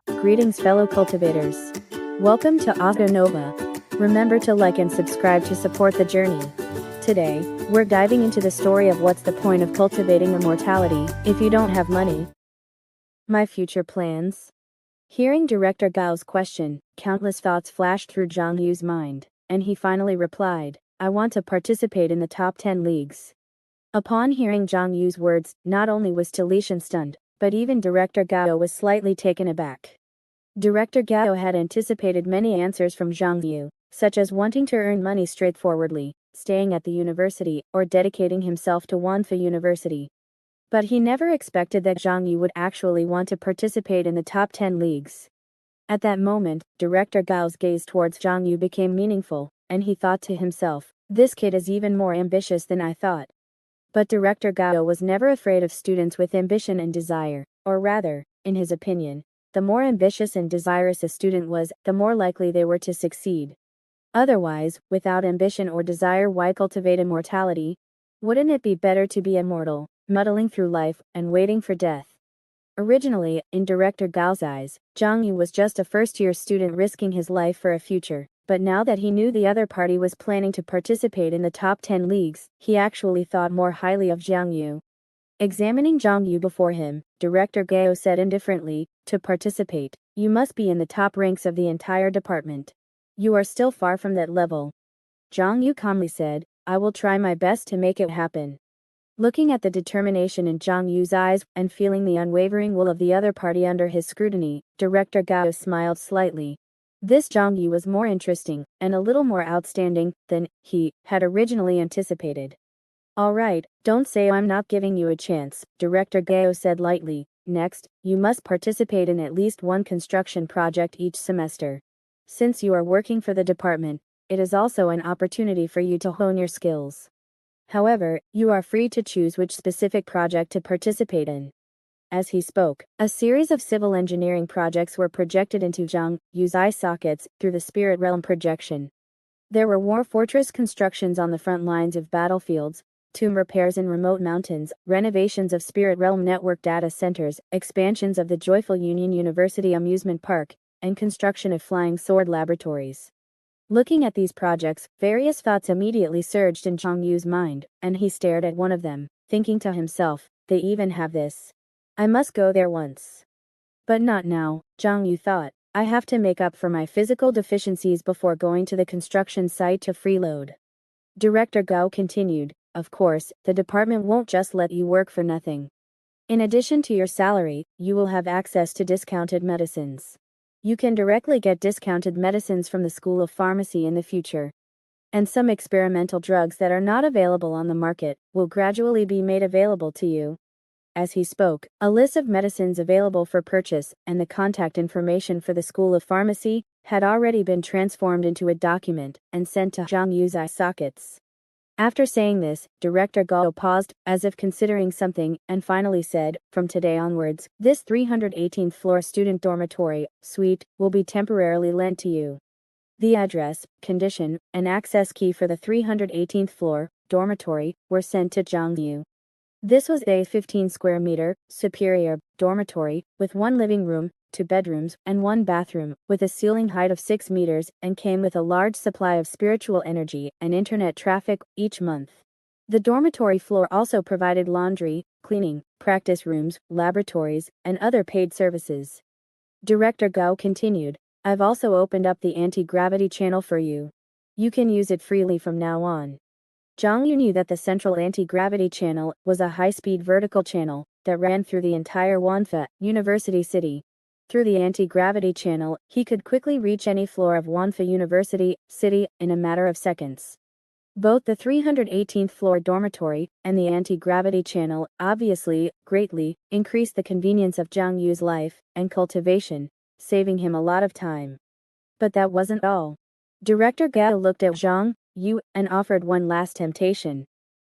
Greetings, fellow cultivators. Welcome to Audio Nova. Remember to like and subscribe to support the journey. Today, we're diving into the story of what's the point of cultivating immortality if you don't have money. My future plans. Hearing Director Gao's question, countless thoughts flashed through Zhang Yu's mind, and he finally replied, I want to participate in the top 10 leagues. Upon hearing Zhang Yu's words, not only was Xiong stunned, but even Director Gao was slightly taken aback. Director Gao had anticipated many answers from Zhang Yu, such as wanting to earn money straightforwardly, staying at the university, or dedicating himself to Wanfa University. But he never expected that Zhang Yu would actually want to participate in the top 10 leagues. At that moment, Director Gao's gaze towards Zhang Yu became meaningful, and he thought to himself, this kid is even more ambitious than I thought. But Director Gao was never afraid of students with ambition and desire, or rather, in his opinion, the more ambitious and desirous a student was, the more likely they were to succeed. Otherwise, without ambition or desire, why cultivate immortality? Wouldn't it be better to be immortal, muddling through life, and waiting for death? Originally, in Director Gao's eyes, Zhang Yu was just a first-year student risking his life for a future, but now that he knew the other party was planning to participate in the top 10 leagues, he actually thought more highly of Zhang Yu. Examining Zhang Yu before him, Director Gao said indifferently, to participate, you must be in the top ranks of the entire department. You are still far from that level. Zhang Yu calmly said, I will try my best to make it happen. Looking at the determination in Zhang Yu's eyes, and feeling the unwavering will of the other party under his scrutiny, Director Gao smiled slightly. This Zhang Yu was more interesting, and a little more outstanding, than he had originally anticipated. Alright, don't say I'm not giving you a chance, Director Gao said lightly. Next, you must participate in at least one construction project each semester. Since you are working for the department, it is also an opportunity for you to hone your skills. However, you are free to choose which specific project to participate in. As he spoke, a series of civil engineering projects were projected into Zhang Yu's eye sockets through the spirit realm projection. There were war fortress constructions on the front lines of battlefields, tomb repairs in remote mountains, renovations of Spirit Realm network data centers, expansions of the Joyful Union University amusement park, and construction of flying sword laboratories. Looking at these projects, various thoughts immediately surged in Zhang Yu's mind, and he stared at one of them, thinking to himself, they even have this. I must go there once. But not now, Zhang Yu thought. I have to make up for my physical deficiencies before going to the construction site to freeload. Director Gao continued, of course, the department won't just let you work for nothing. In addition to your salary, you will have access to discounted medicines. You can directly get discounted medicines from the School of Pharmacy in the future. And some experimental drugs that are not available on the market will gradually be made available to you. As he spoke, a list of medicines available for purchase and the contact information for the School of Pharmacy had already been transformed into a document and sent to Zhang Yu's eye sockets. After saying this, Director Gao paused, as if considering something, and finally said, from today onwards, this 318th floor student dormitory, suite, will be temporarily lent to you. The address, condition, and access key for the 318th floor, dormitory, were sent to Zhang Yu. This was a 15 square meter, superior, dormitory, with one living room, 2 bedrooms, and 1 bathroom, with a ceiling height of 6 meters, and came with a large supply of spiritual energy and internet traffic each month. The dormitory floor also provided laundry, cleaning, practice rooms, laboratories, and other paid services. Director Gao continued, I've also opened up the anti-gravity channel for you. You can use it freely from now on. Zhang Yu knew that the central anti-gravity channel was a high-speed vertical channel that ran through the entire Wanfa University city. Through the anti-gravity channel, he could quickly reach any floor of Wanfa University city in a matter of seconds. Both the 318th floor dormitory and the anti-gravity channel obviously greatly increased the convenience of Zhang Yu's life and cultivation, saving him a lot of time. But that wasn't all. Director Gao looked at Zhang Yu and offered one last temptation.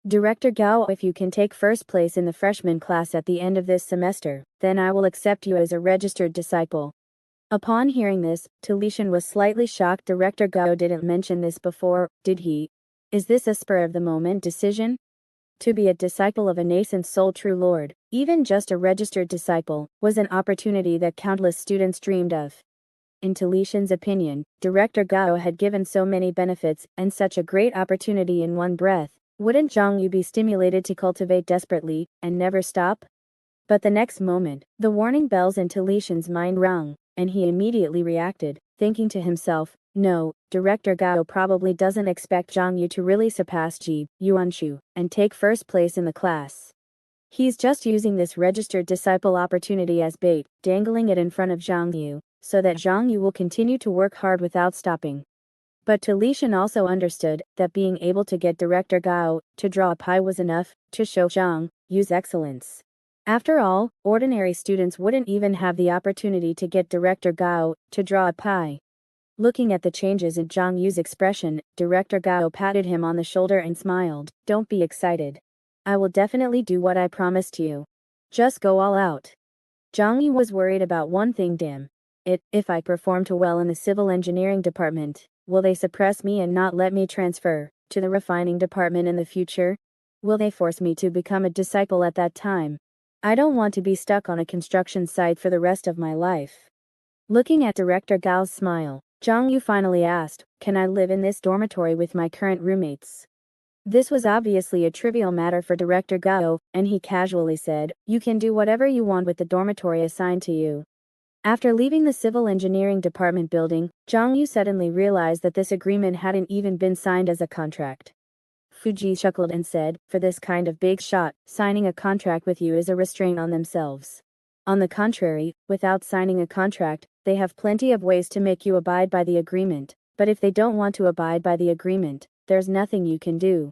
Director Gao, if you can take first place in the freshman class at the end of this semester, then I will accept you as a registered disciple. Upon hearing this, Xiong was slightly shocked. Director Gao didn't mention this before, did he? Is this a spur-of-the-moment decision? To be a disciple of a nascent soul true Lord, even just a registered disciple, was an opportunity that countless students dreamed of. In Talishan's opinion, Director Gao had given so many benefits and such a great opportunity in one breath. Wouldn't Zhang Yu be stimulated to cultivate desperately and never stop? But the next moment, the warning bells in Talishan's mind rang, and he immediately reacted, thinking to himself, no, Director Gao probably doesn't expect Zhang Yu to really surpass Ji Yuanshu and take first place in the class. He's just using this registered disciple opportunity as bait, dangling it in front of Zhang Yu, so that Zhang Yu will continue to work hard without stopping. But Talishan also understood that being able to get Director Gao to draw a pie was enough to show Zhang Yu's excellence. After all, ordinary students wouldn't even have the opportunity to get Director Gao to draw a pie. Looking at the changes in Zhang Yu's expression, Director Gao patted him on the shoulder and smiled. Don't be excited. I will definitely do what I promised you. Just go all out. Zhang Yu was worried about one thing, damn it, if I perform too well in the civil engineering department, will they suppress me and not let me transfer to the refining department in the future? Will they force me to become a disciple at that time? I don't want to be stuck on a construction site for the rest of my life. Looking at Director Gao's smile, Zhang Yu finally asked, can I live in this dormitory with my current roommates? This was obviously a trivial matter for Director Gao, and he casually said, you can do whatever you want with the dormitory assigned to you. After leaving the civil engineering department building, Zhang Yu suddenly realized that this agreement hadn't even been signed as a contract. Fuji chuckled and said, for this kind of big shot, signing a contract with you is a restraint on themselves. On the contrary, without signing a contract, they have plenty of ways to make you abide by the agreement, but if they don't want to abide by the agreement, there's nothing you can do.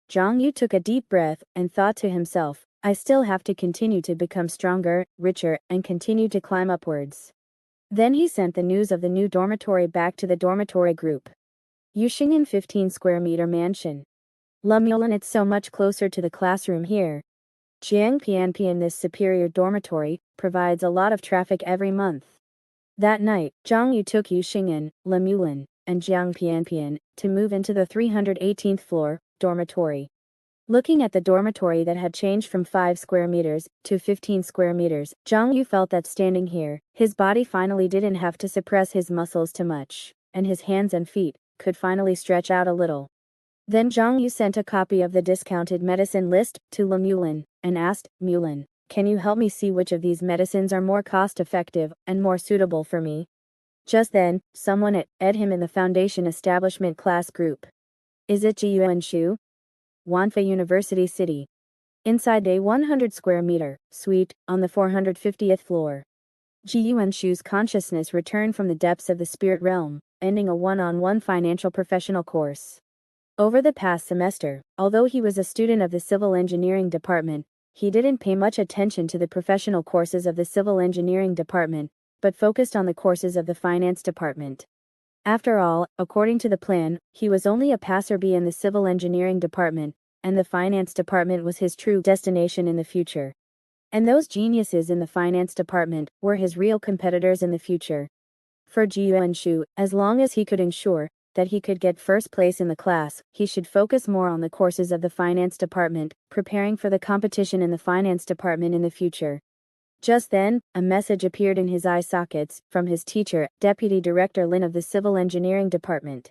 Zhang Yu took a deep breath and thought to himself, I still have to continue to become stronger, richer, and continue to climb upwards. Then he sent the news of the new dormitory back to the dormitory group. Xiong 15 square meter mansion. Lemulin, it's so much closer to the classroom here. Jiang Pianpian, this superior dormitory, provides a lot of traffic every month. That night, Zhang Yu took Xiong, Lemulin, and Jiang Pianpian to move into the 318th floor dormitory. Looking at the dormitory that had changed from 5 square meters to 15 square meters, Zhang Yu felt that standing here, his body finally didn't have to suppress his muscles too much, and his hands and feet could finally stretch out a little. Then Zhang Yu sent a copy of the discounted medicine list to Lemulin and asked, Mulin, can you help me see which of these medicines are more cost-effective and more suitable for me? Just then, someone added him in the foundation establishment class group. Is it Ji Yuanshu? Wanfei University City. Inside a 100 square meter suite on the 450th floor. Ji Yuanshu's consciousness returned from the depths of the spirit realm, ending a one-on-one financial professional course. Over the past semester, although he was a student of the civil engineering department, he didn't pay much attention to the professional courses of the civil engineering department, but focused on the courses of the finance department. After all, according to the plan, he was only a passerby in the civil engineering department, and the finance department was his true destination in the future. And those geniuses in the finance department were his real competitors in the future. For Ji Yuanshu, as long as he could ensure that he could get first place in the class, he should focus more on the courses of the finance department, preparing for the competition in the finance department in the future. Just then, a message appeared in his eye sockets from his teacher, Deputy Director Lin of the Civil Engineering Department.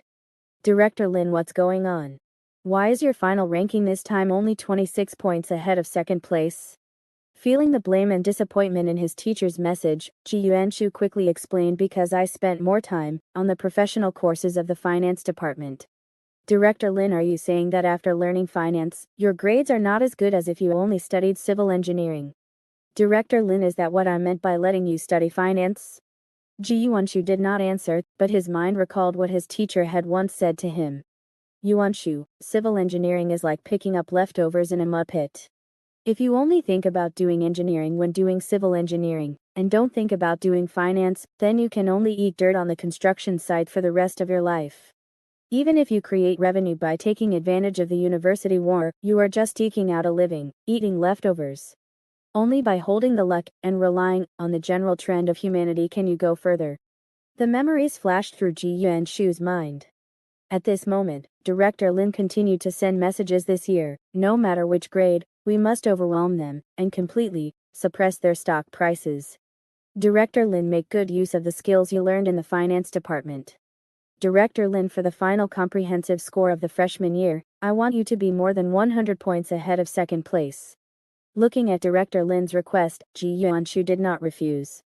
Director Lin, what's going on? Why is your final ranking this time only 26 points ahead of second place? Feeling the blame and disappointment in his teacher's message, Ji Yuanshu quickly explained, because I spent more time on the professional courses of the finance department. Director Lin, are you saying that after learning finance, your grades are not as good as if you only studied civil engineering? Director Lin, is that what I meant by letting you study finance? Ji Yuanshu did not answer, but his mind recalled what his teacher had once said to him. Yuanshu, civil engineering is like picking up leftovers in a mud pit. If you only think about doing engineering when doing civil engineering, and don't think about doing finance, then you can only eat dirt on the construction site for the rest of your life. Even if you create revenue by taking advantage of the university war, you are just eking out a living, eating leftovers. Only by holding the luck and relying on the general trend of humanity can you go further. The memories flashed through Ji Yuanshu's mind. At this moment, Director Lin continued to send messages this year. No matter which grade, we must overwhelm them and completely suppress their stock prices. Director Lin, make good use of the skills you learned in the finance department. Director Lin, for the final comprehensive score of the freshman year, I want you to be more than 100 points ahead of second place. Looking at Director Lin's request, Ji Yuanshu did not refuse.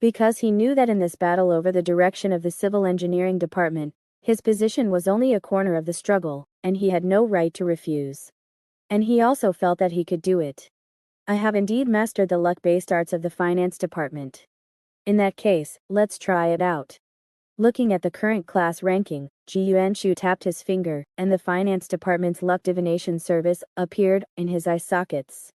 Because he knew that in this battle over the direction of the civil engineering department, his position was only a corner of the struggle, and he had no right to refuse. And he also felt that he could do it. I have indeed mastered the luck-based arts of the finance department. In that case, let's try it out. Looking at the current class ranking, Ji Yuanshu tapped his finger, and the finance department's luck divination service appeared in his eye sockets.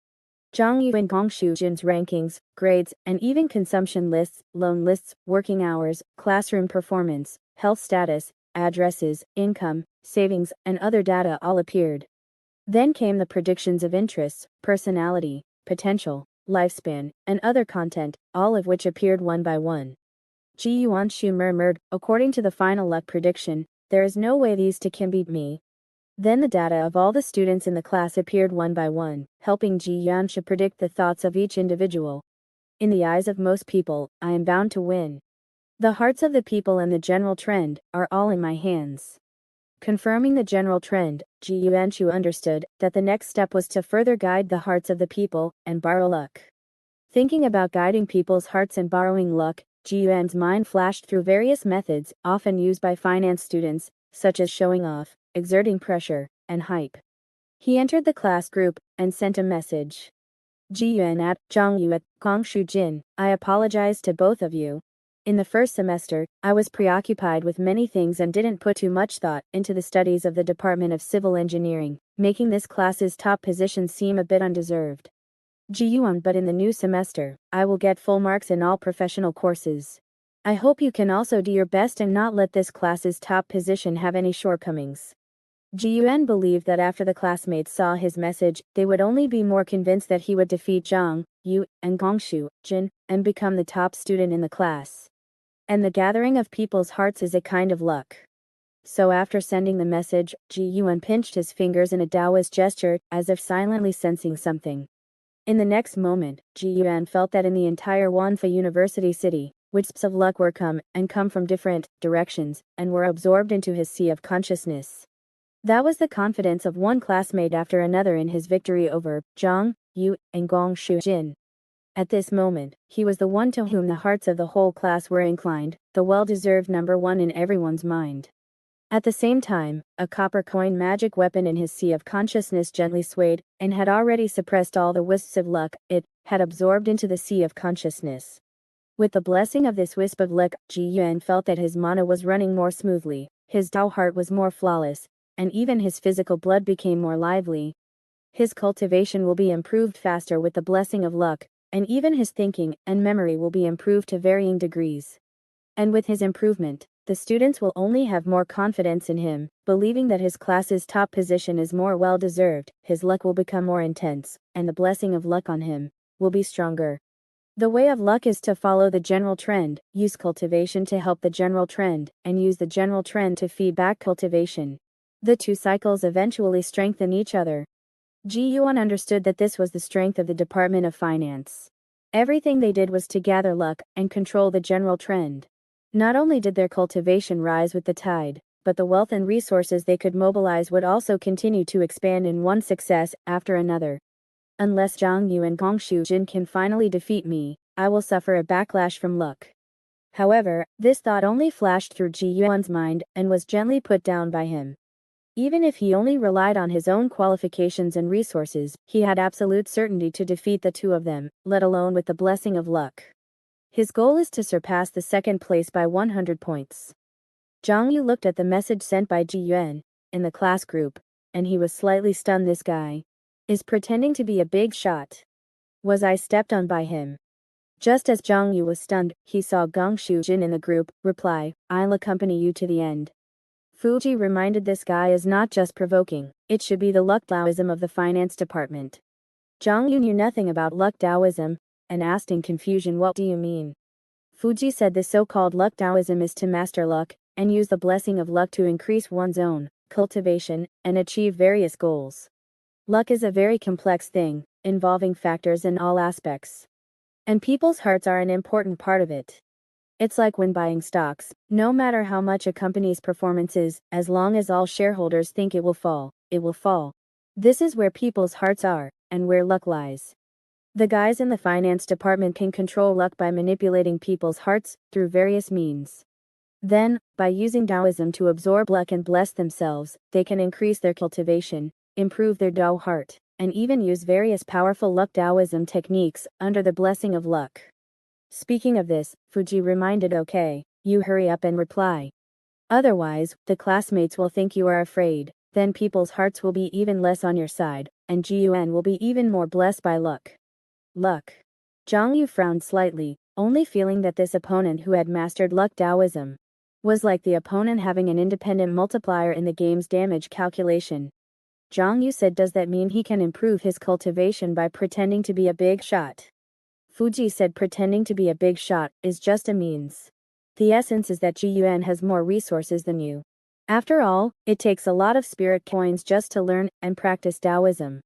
Zhang Yu and Gongshu Jin's rankings, grades, and even consumption lists, loan lists, working hours, classroom performance, health status, addresses, income, savings, and other data all appeared. Then came the predictions of interests, personality, potential, lifespan, and other content, all of which appeared one by one. Ji Yuanshu murmured, according to the final luck prediction, there is no way these two can beat me. Then the data of all the students in the class appeared one by one, helping Ji Yuanshu predict the thoughts of each individual. In the eyes of most people, I am bound to win. The hearts of the people and the general trend are all in my hands. Confirming the general trend, Ji Yuanshu understood that the next step was to further guide the hearts of the people and borrow luck. Thinking about guiding people's hearts and borrowing luck, Ji Yuan's mind flashed through various methods often used by finance students, such as showing off, exerting pressure, and hype. He entered the class group and sent a message. Ji Yuan at Zhang Yu at Gongshu Jin, I apologize to both of you. In the first semester, I was preoccupied with many things and didn't put too much thought into the studies of the Department of Civil Engineering, making this class's top position seem a bit undeserved. Ji Yuan, but in the new semester, I will get full marks in all professional courses. I hope you can also do your best and not let this class's top position have any shortcomings. Ji Yuan believed that after the classmates saw his message, they would only be more convinced that he would defeat Zhang Yu and Gongshu Jin and become the top student in the class. And the gathering of people's hearts is a kind of luck. So after sending the message, Ji Yuan pinched his fingers in a Taoist gesture, as if silently sensing something. In the next moment, Ji Yuan felt that in the entire Wanfa University city, wisps of luck were come from different directions, and were absorbed into his sea of consciousness. That was the confidence of one classmate after another in his victory over Zhang Yu and Gongshu Jin. At this moment, he was the one to whom the hearts of the whole class were inclined, the well-deserved number one in everyone's mind. At the same time, a copper coin magic weapon in his sea of consciousness gently swayed, and had already suppressed all the wisps of luck it had absorbed into the sea of consciousness. With the blessing of this wisp of luck, Ji Yuan felt that his mana was running more smoothly, his Tao heart was more flawless, and even his physical blood became more lively. His cultivation will be improved faster with the blessing of luck, and even his thinking and memory will be improved to varying degrees. And with his improvement, the students will only have more confidence in him, believing that his class's top position is more well-deserved, his luck will become more intense, and the blessing of luck on him will be stronger. The way of luck is to follow the general trend, use cultivation to help the general trend, and use the general trend to feed back cultivation. The two cycles eventually strengthen each other. Ji Yuan understood that this was the strength of the Department of Finance. Everything they did was to gather luck and control the general trend. Not only did their cultivation rise with the tide, but the wealth and resources they could mobilize would also continue to expand in one success after another. Unless Zhang Yu and Gongshu Jin can finally defeat me, I will suffer a backlash from luck. However, this thought only flashed through Ji Yuan's mind and was gently put down by him. Even if he only relied on his own qualifications and resources, he had absolute certainty to defeat the two of them, let alone with the blessing of luck. His goal is to surpass the second place by 100 points. Zhang Yu looked at the message sent by Ji Yuan in the class group, and he was slightly stunned. This guy is pretending to be a big shot. Was I stepped on by him? Just as Zhang Yu was stunned, he saw Gongshu Jin in the group reply, I'll accompany you to the end. Fuji reminded this guy is not just provoking, it should be the luck Taoism of the finance department. Zhang Yu knew nothing about luck Taoism, and asked in confusion, what do you mean? Fuji said the so-called luck Taoism is to master luck, and use the blessing of luck to increase one's own cultivation and achieve various goals. Luck is a very complex thing, involving factors in all aspects. And people's hearts are an important part of it. It's like when buying stocks, no matter how much a company's performance is, as long as all shareholders think it will fall, it will fall. This is where people's hearts are, and where luck lies. The guys in the finance department can control luck by manipulating people's hearts through various means. Then, by using Taoism to absorb luck and bless themselves, they can increase their cultivation, improve their Tao heart, and even use various powerful luck Taoism techniques under the blessing of luck. Speaking of this, Fuji reminded, okay, you hurry up and reply. Otherwise, the classmates will think you are afraid, then people's hearts will be even less on your side, and Gun will be even more blessed by luck. Luck. Zhang Yu frowned slightly, only feeling that this opponent who had mastered luck Taoism was like the opponent having an independent multiplier in the game's damage calculation. Zhang Yu said, does that mean he can improve his cultivation by pretending to be a big shot? Fuji said, pretending to be a big shot is just a means. The essence is that Gun has more resources than you. After all, it takes a lot of spirit coins just to learn and practice Taoism.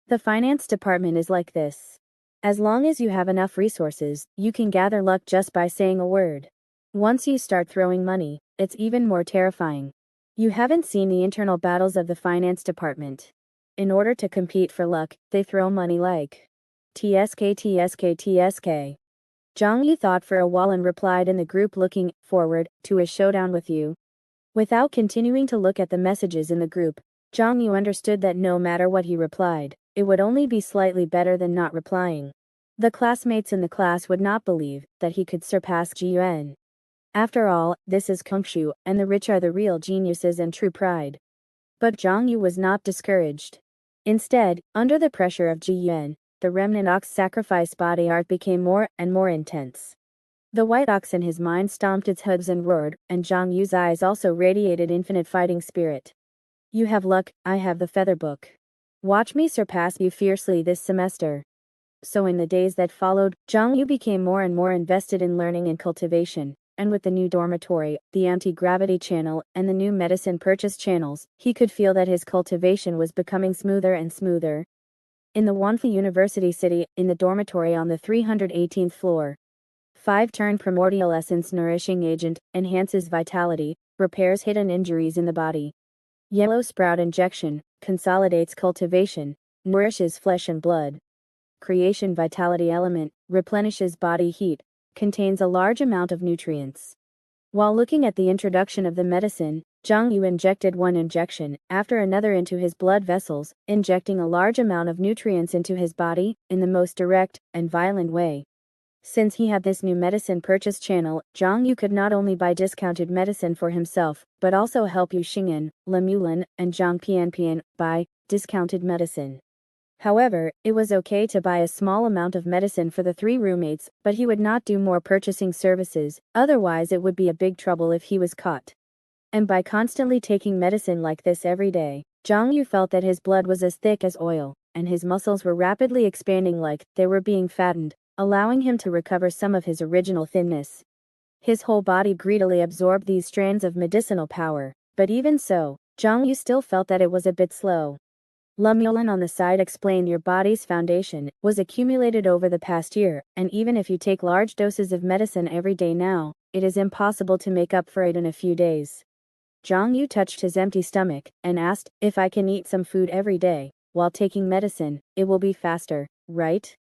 The finance department is like this. As long as you have enough resources, you can gather luck just by saying a word. Once you start throwing money, it's even more terrifying. You haven't seen the internal battles of the finance department. In order to compete for luck, they throw money like TSK TSK TSK. Zhang Yu thought for a while and replied in the group, looking forward to a showdown with you. Without continuing to look at the messages in the group, Zhang Yu understood that no matter what he replied, it would only be slightly better than not replying. The classmates in the class would not believe that he could surpass Gun. After all, this is Kung Fu, and the rich are the real geniuses and true pride. But Zhang Yu was not discouraged. Instead, under the pressure of Gun, the remnant ox sacrifice body art became more and more intense. The white ox in his mind stomped its hooves and roared, and Zhang Yu's eyes also radiated infinite fighting spirit. You have luck, I have the feather book. Watch me surpass you fiercely this semester. So in the days that followed, Zhang Yu became more and more invested in learning and cultivation, and with the new dormitory, the anti-gravity channel, and the new medicine purchase channels, he could feel that his cultivation was becoming smoother and smoother. In the Wanfu University City, in the dormitory on the 318th floor. 5-turn primordial essence nourishing agent, enhances vitality, repairs hidden injuries in the body. Yellow sprout injection, consolidates cultivation, nourishes flesh and blood. Creation vitality element, replenishes body heat, contains a large amount of nutrients. While looking at the introduction of the medicine, Zhang Yu injected one injection after another into his blood vessels, injecting a large amount of nutrients into his body, in the most direct and violent way. Since he had this new medicine purchase channel, Zhang Yu could not only buy discounted medicine for himself, but also help Yu Xing'an, Lemulin, and Zhang Pianpian buy discounted medicine. However, it was okay to buy a small amount of medicine for the 3 roommates, but he would not do more purchasing services, otherwise it would be a big trouble if he was caught. And by constantly taking medicine like this every day, Zhang Yu felt that his blood was as thick as oil, and his muscles were rapidly expanding like they were being fattened, allowing him to recover some of his original thinness. His whole body greedily absorbed these strands of medicinal power, but even so, Zhang Yu still felt that it was a bit slow. Lemulin on the side explained, your body's foundation was accumulated over the past year, and even if you take large doses of medicine every day now, it is impossible to make up for it in a few days. Zhang Yu touched his empty stomach and asked, if I can eat some food every day while taking medicine, it will be faster, right?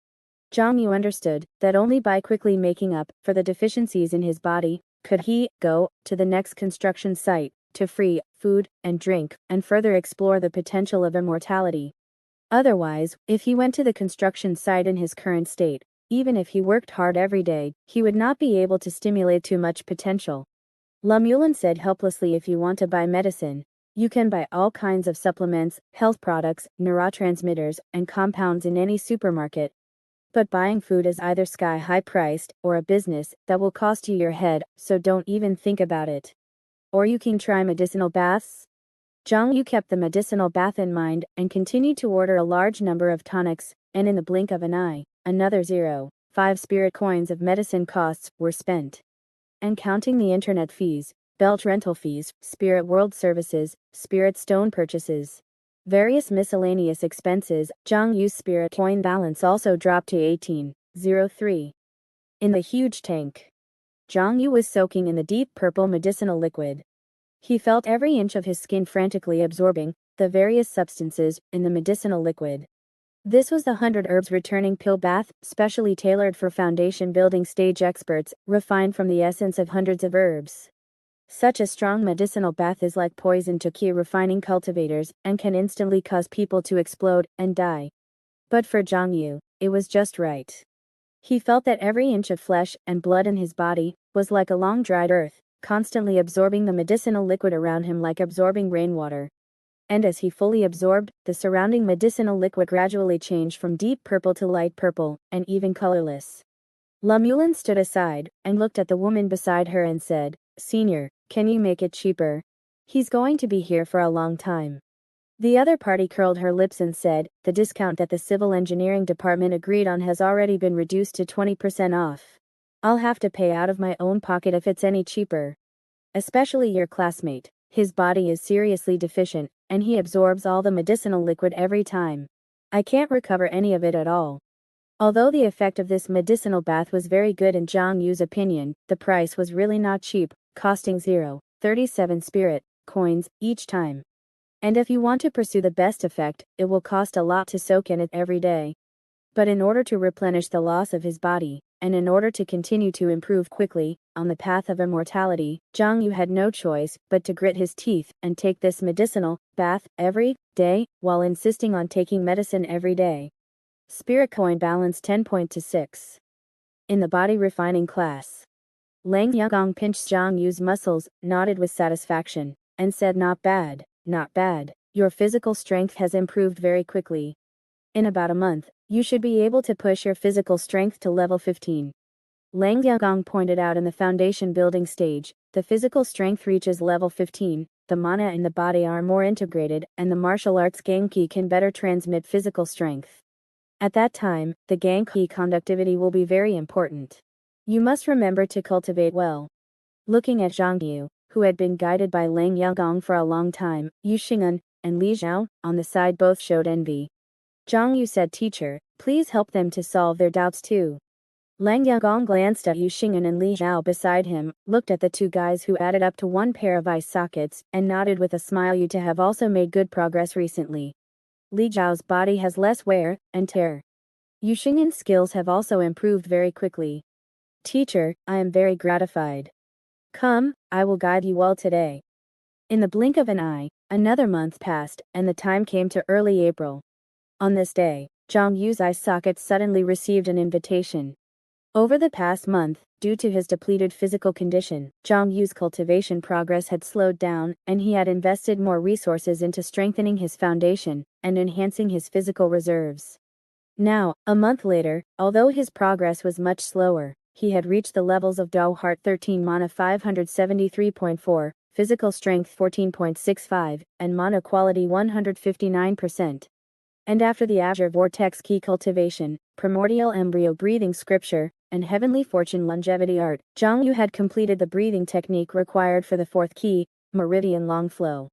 Zhang Yu understood that only by quickly making up for the deficiencies in his body could he go to the next construction site to free food and drink and further explore the potential of immortality. Otherwise, if he went to the construction site in his current state, even if he worked hard every day, he would not be able to stimulate too much potential. Lemulin said helplessly, if you want to buy medicine, you can buy all kinds of supplements, health products, neurotransmitters, and compounds in any supermarket. But buying food is either sky-high priced or a business that will cost you your head, so don't even think about it. Or you can try medicinal baths. Zhang Yu kept the medicinal bath in mind and continued to order a large number of tonics, and in the blink of an eye, another 0.5 spirit coins of medicine costs were spent. And counting the internet fees, belt rental fees, spirit world services, spirit stone purchases, various miscellaneous expenses. Zhang Yu's spirit coin balance also dropped to 18,003. In the huge tank, Zhang Yu was soaking in the deep purple medicinal liquid. He felt every inch of his skin frantically absorbing the various substances in the medicinal liquid. This was the 100 herbs returning pill bath, specially tailored for foundation building stage experts, refined from the essence of hundreds of herbs. Such a strong medicinal bath is like poison to key refining cultivators and can instantly cause people to explode and die. But for Zhang Yu, it was just right. He felt that every inch of flesh and blood in his body was like a long dried earth, constantly absorbing the medicinal liquid around him like absorbing rainwater. And as he fully absorbed, the surrounding medicinal liquid gradually changed from deep purple to light purple, and even colorless. Lamulin stood aside and looked at the woman beside her and said, "Senior, can you make it cheaper? He's going to be here for a long time." The other party curled her lips and said, "The discount that the civil engineering department agreed on has already been reduced to 20% off. I'll have to pay out of my own pocket if it's any cheaper. Especially your classmate. His body is seriously deficient, and he absorbs all the medicinal liquid every time. I can't recover any of it at all." Although the effect of this medicinal bath was very good in Zhang Yu's opinion, the price was really not cheap, costing 0.37 spirit coins each time. And if you want to pursue the best effect, it will cost a lot to soak in it every day. But in order to replenish the loss of his body, and in order to continue to improve quickly, on the path of immortality, Zhang Yu had no choice but to grit his teeth and take this medicinal bath every day, while insisting on taking medicine every day. Spirit coin balance 10.26. In the body refining class, Lang Yagong pinched Zhang Yu's muscles, nodded with satisfaction, and said, "Not bad, not bad. Your physical strength has improved very quickly. In about a month, you should be able to push your physical strength to level 15. Lang Yagong pointed out in the foundation building stage, the physical strength reaches level 15, the mana in the body are more integrated, and the martial arts Gangki can better transmit physical strength. At that time, the Gangki conductivity will be very important. You must remember to cultivate well." Looking at Zhang Yu, who had been guided by Lang Yagong for a long time, Yu Xing'an and Li Zhao, on the side both showed envy. Zhang Yu said, "Teacher, please help them to solve their doubts too." Lang Yagong glanced at Yu Xing'an and Li Zhao beside him, looked at the two guys who added up to one pair of eye sockets, and nodded with a smile. "You two have also made good progress recently. Li Zhao's body has less wear and tear. Yu Xing'an's skills have also improved very quickly. Teacher, I am very gratified. Come, I will guide you all today." In the blink of an eye, another month passed, and the time came to early April. On this day, Zhang Yu's eye sockets suddenly received an invitation. Over the past month, due to his depleted physical condition, Zhang Yu's cultivation progress had slowed down, and he had invested more resources into strengthening his foundation and enhancing his physical reserves. Now, a month later, although his progress was much slower, he had reached the levels of Dao Heart 13 Mana 573.4, physical strength 14.65, and mana quality 159%. And after the Azure Vortex Key cultivation, primordial embryo breathing scripture, and heavenly fortune longevity art, Zhang Yu had completed the breathing technique required for the fourth key, meridian long flow.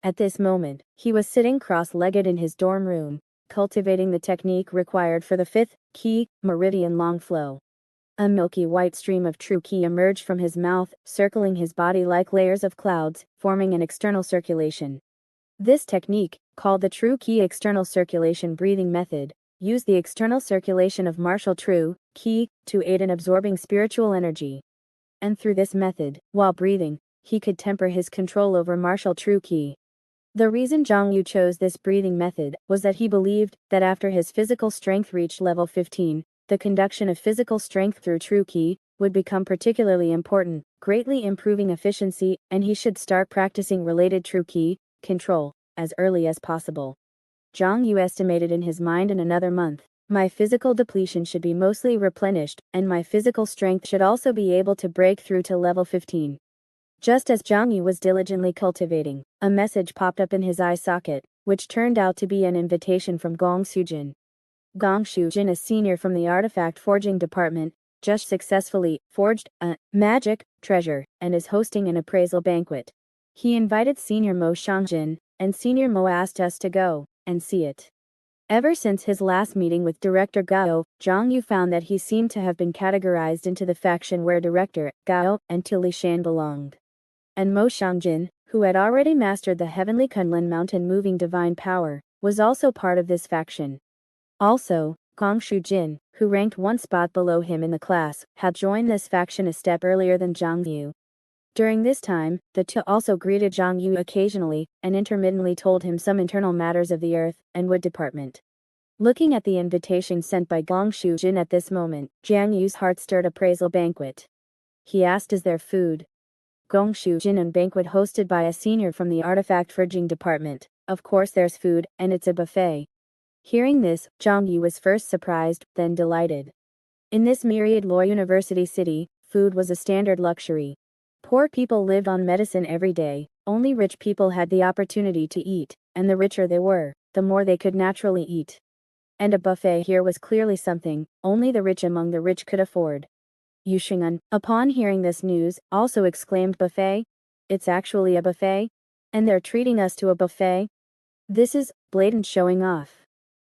At this moment, he was sitting cross-legged in his dorm room, cultivating the technique required for the fifth key, meridian long flow. A milky white stream of true ki emerged from his mouth, circling his body like layers of clouds, forming an external circulation. This technique, called the true ki external circulation breathing method, used the external circulation of martial true ki to aid in absorbing spiritual energy. And through this method, while breathing, he could temper his control over martial true ki. The reason Zhang Yu chose this breathing method was that he believed that after his physical strength reached level 15, the conduction of physical strength through true ki would become particularly important, greatly improving efficiency, and he should start practicing related true ki control as early as possible. Zhang Yu estimated in his mind, in another month, my physical depletion should be mostly replenished, and my physical strength should also be able to break through to level 15. Just as Zhang Yu was diligently cultivating, a message popped up in his eye socket, which turned out to be an invitation from Gong Sujin. Gong Sujin, a senior from the artifact forging department, just successfully forged a magic treasure and is hosting an appraisal banquet. He invited Senior Mo Xiong and Senior Mo asked us to go and see it. Ever since his last meeting with Director Gao, Zhang Yu found that he seemed to have been categorized into the faction where Director Gao and Li Shan belonged. And Mo Xiong, who had already mastered the heavenly Kunlun mountain moving divine power, was also part of this faction. Also, Gong Shujin, who ranked one spot below him in the class, had joined this faction a step earlier than Zhang Yu. During this time, the two also greeted Zhang Yu occasionally, and intermittently told him some internal matters of the Earth and Wood Department. Looking at the invitation sent by Gong Shujin at this moment, Zhang Yu's heart stirred. Appraisal banquet. He asked, is there food? Gong Shujin and banquet hosted by a senior from the artifact forging department. Of course there's food, and it's a buffet. Hearing this, Zhang Yu was first surprised, then delighted. In this myriad law university city, food was a standard luxury. Poor people lived on medicine every day, only rich people had the opportunity to eat, and the richer they were, the more they could naturally eat. And a buffet here was clearly something only the rich among the rich could afford. Xiong, upon hearing this news, also exclaimed, buffet? It's actually a buffet? And they're treating us to a buffet? This is blatant showing off.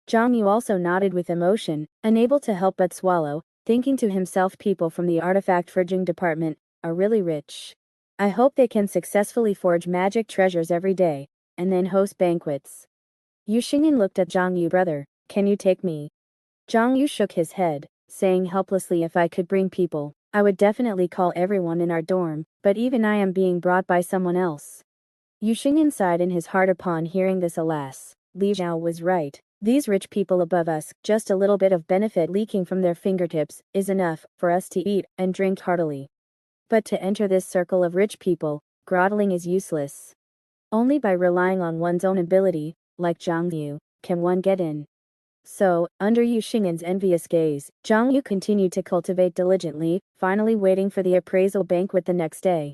Zhang Yu also nodded with emotion, unable to help but swallow, thinking to himself, people from the artifact forging department are really rich. I hope they can successfully forge magic treasures every day, and then host banquets. Xiong looked at Zhang Yu, brother, can you take me? Zhang Yu shook his head, saying helplessly, if I could bring people, I would definitely call everyone in our dorm, but even I am being brought by someone else. Xiong sighed in his heart upon hearing this. Alas, Li Zhao was right. These rich people above us, just a little bit of benefit leaking from their fingertips, is enough for us to eat and drink heartily. But to enter this circle of rich people, groveling is useless. Only by relying on one's own ability, like Zhang Yu, can one get in. So, under Xing's envious gaze, Zhang Yu continued to cultivate diligently, finally waiting for the appraisal banquet the next day.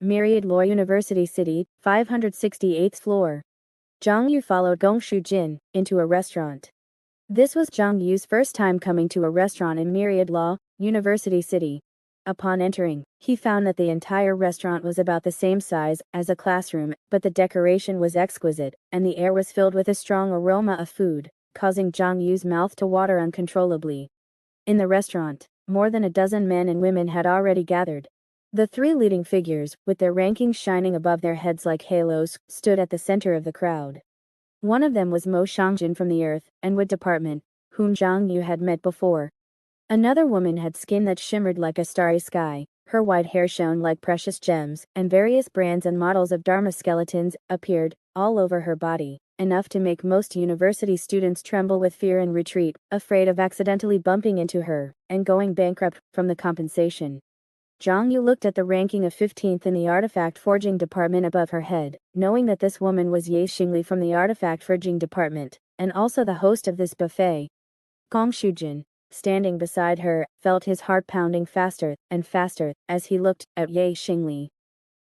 Myriad Law University City, 568th floor. Zhang Yu followed Gong Shujin into a restaurant. This was Zhang Yu's first time coming to a restaurant in Myriad Law University City. Upon entering, he found that the entire restaurant was about the same size as a classroom, but the decoration was exquisite, and the air was filled with a strong aroma of food, causing Zhang Yu's mouth to water uncontrollably. In the restaurant, more than a dozen men and women had already gathered. The three leading figures, with their rankings shining above their heads like halos, stood at the center of the crowd. One of them was Mo Xiong from the Earth and Wood Department, whom Zhang Yu had met before. Another woman had skin that shimmered like a starry sky, her white hair shone like precious gems, and various brands and models of Dharma skeletons appeared all over her body, enough to make most university students tremble with fear and retreat, afraid of accidentally bumping into her and going bankrupt from the compensation. Zhang Yu looked at the ranking of 15th in the artifact forging department above her head, knowing that this woman was Ye Xingli from the artifact forging department, and also the host of this buffet. Gong Shujin, standing beside her, felt his heart pounding faster and faster as he looked at Ye Xingli.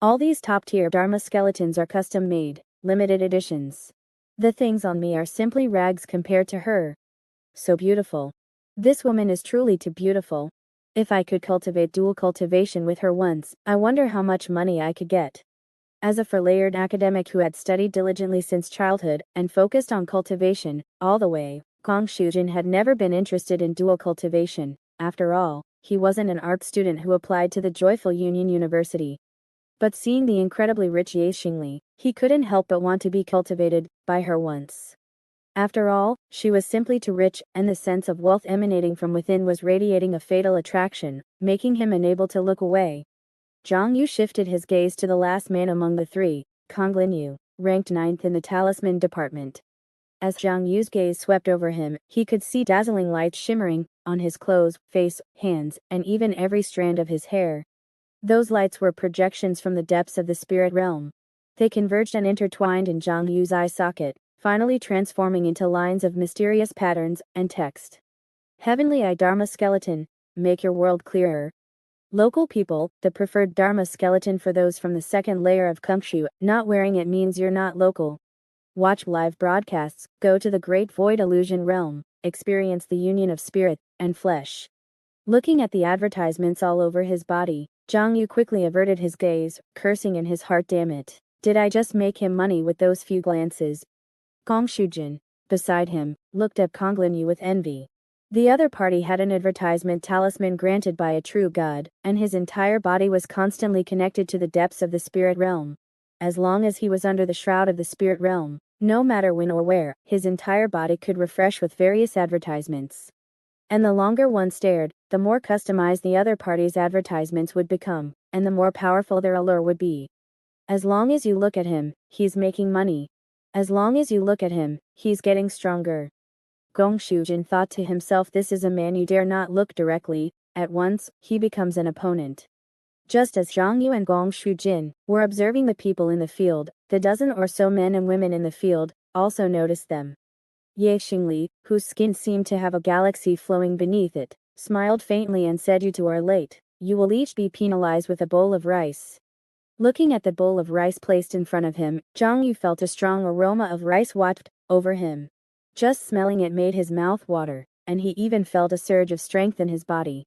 All these top-tier Dharma skeletons are custom-made, limited editions. The things on me are simply rags compared to her. So beautiful. This woman is truly too beautiful. If I could cultivate dual cultivation with her once, I wonder how much money I could get. As a four-layered academic who had studied diligently since childhood and focused on cultivation all the way, Gong Shujin had never been interested in dual cultivation. After all, he wasn't an art student who applied to the Joyful Union University. But seeing the incredibly rich Ye Xingli, he couldn't help but want to be cultivated by her once. After all, she was simply too rich, and the sense of wealth emanating from within was radiating a fatal attraction, making him unable to look away. Zhang Yu shifted his gaze to the last man among the three, Kong Linyu, ranked 9th in the talisman department. As Zhang Yu's gaze swept over him, he could see dazzling lights shimmering on his clothes, face, hands, and even every strand of his hair. Those lights were projections from the depths of the spirit realm. They converged and intertwined in Zhang Yu's eye socket, finally transforming into lines of mysterious patterns and text. Heavenly Eye Dharma Skeleton, make your world clearer. Local people, the preferred Dharma skeleton for those from the second layer of Kungshu. Not wearing it means you're not local. Watch live broadcasts, go to the Great Void Illusion Realm, experience the union of spirit and flesh. Looking at the advertisements all over his body, Zhang Yu quickly averted his gaze, cursing in his heart, damn it. Did I just make him money with those few glances? Gong Shujin, beside him, looked at Konglin Yu with envy. The other party had an advertisement talisman granted by a true god, and his entire body was constantly connected to the depths of the spirit realm. As long as he was under the shroud of the spirit realm, no matter when or where, his entire body could refresh with various advertisements. And the longer one stared, the more customized the other party's advertisements would become, and the more powerful their allure would be. As long as you look at him, he's making money. As long as you look at him, he's getting stronger. Gong Shujin thought to himself, this is a man you dare not look directly, at once, he becomes an opponent. Just as Zhang Yu and Gong Shujin were observing the people in the field, the dozen or so men and women in the field also noticed them. Ye Xingli, whose skin seemed to have a galaxy flowing beneath it, smiled faintly and said, you two are late. You will each be penalized with a bowl of rice. Looking at the bowl of rice placed in front of him, Zhang Yu felt a strong aroma of rice wafted over him. Just smelling it made his mouth water, and he even felt a surge of strength in his body.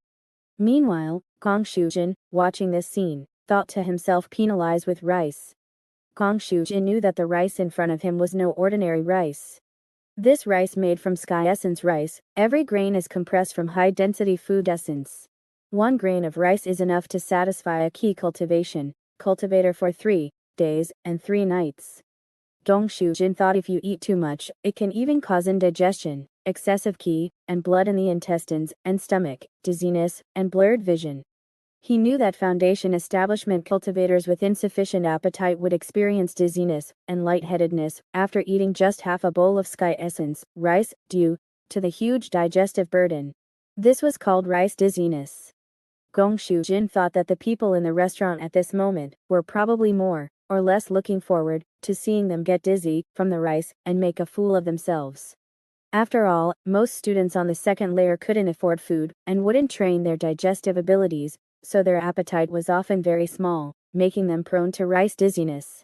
Meanwhile, Gong Shujin, watching this scene, thought to himself, penalized with rice. Gong Shujin knew that the rice in front of him was no ordinary rice. This rice made from sky essence rice, every grain is compressed from high-density food essence. 1 grain of rice is enough to satisfy a key cultivation, cultivator for 3 days and 3 nights. Gong Shujin thought if you eat too much, it can even cause indigestion, excessive qi, and blood in the intestines and stomach, dizziness, and blurred vision. He knew that foundation establishment cultivators with insufficient appetite would experience dizziness and lightheadedness after eating just half a bowl of sky essence, rice, due to the huge digestive burden. This was called rice dizziness. Gong Shujin thought that the people in the restaurant at this moment were probably more or less looking forward to seeing them get dizzy from the rice and make a fool of themselves. After all, most students on the second layer couldn't afford food and wouldn't train their digestive abilities, so their appetite was often very small, making them prone to rice dizziness.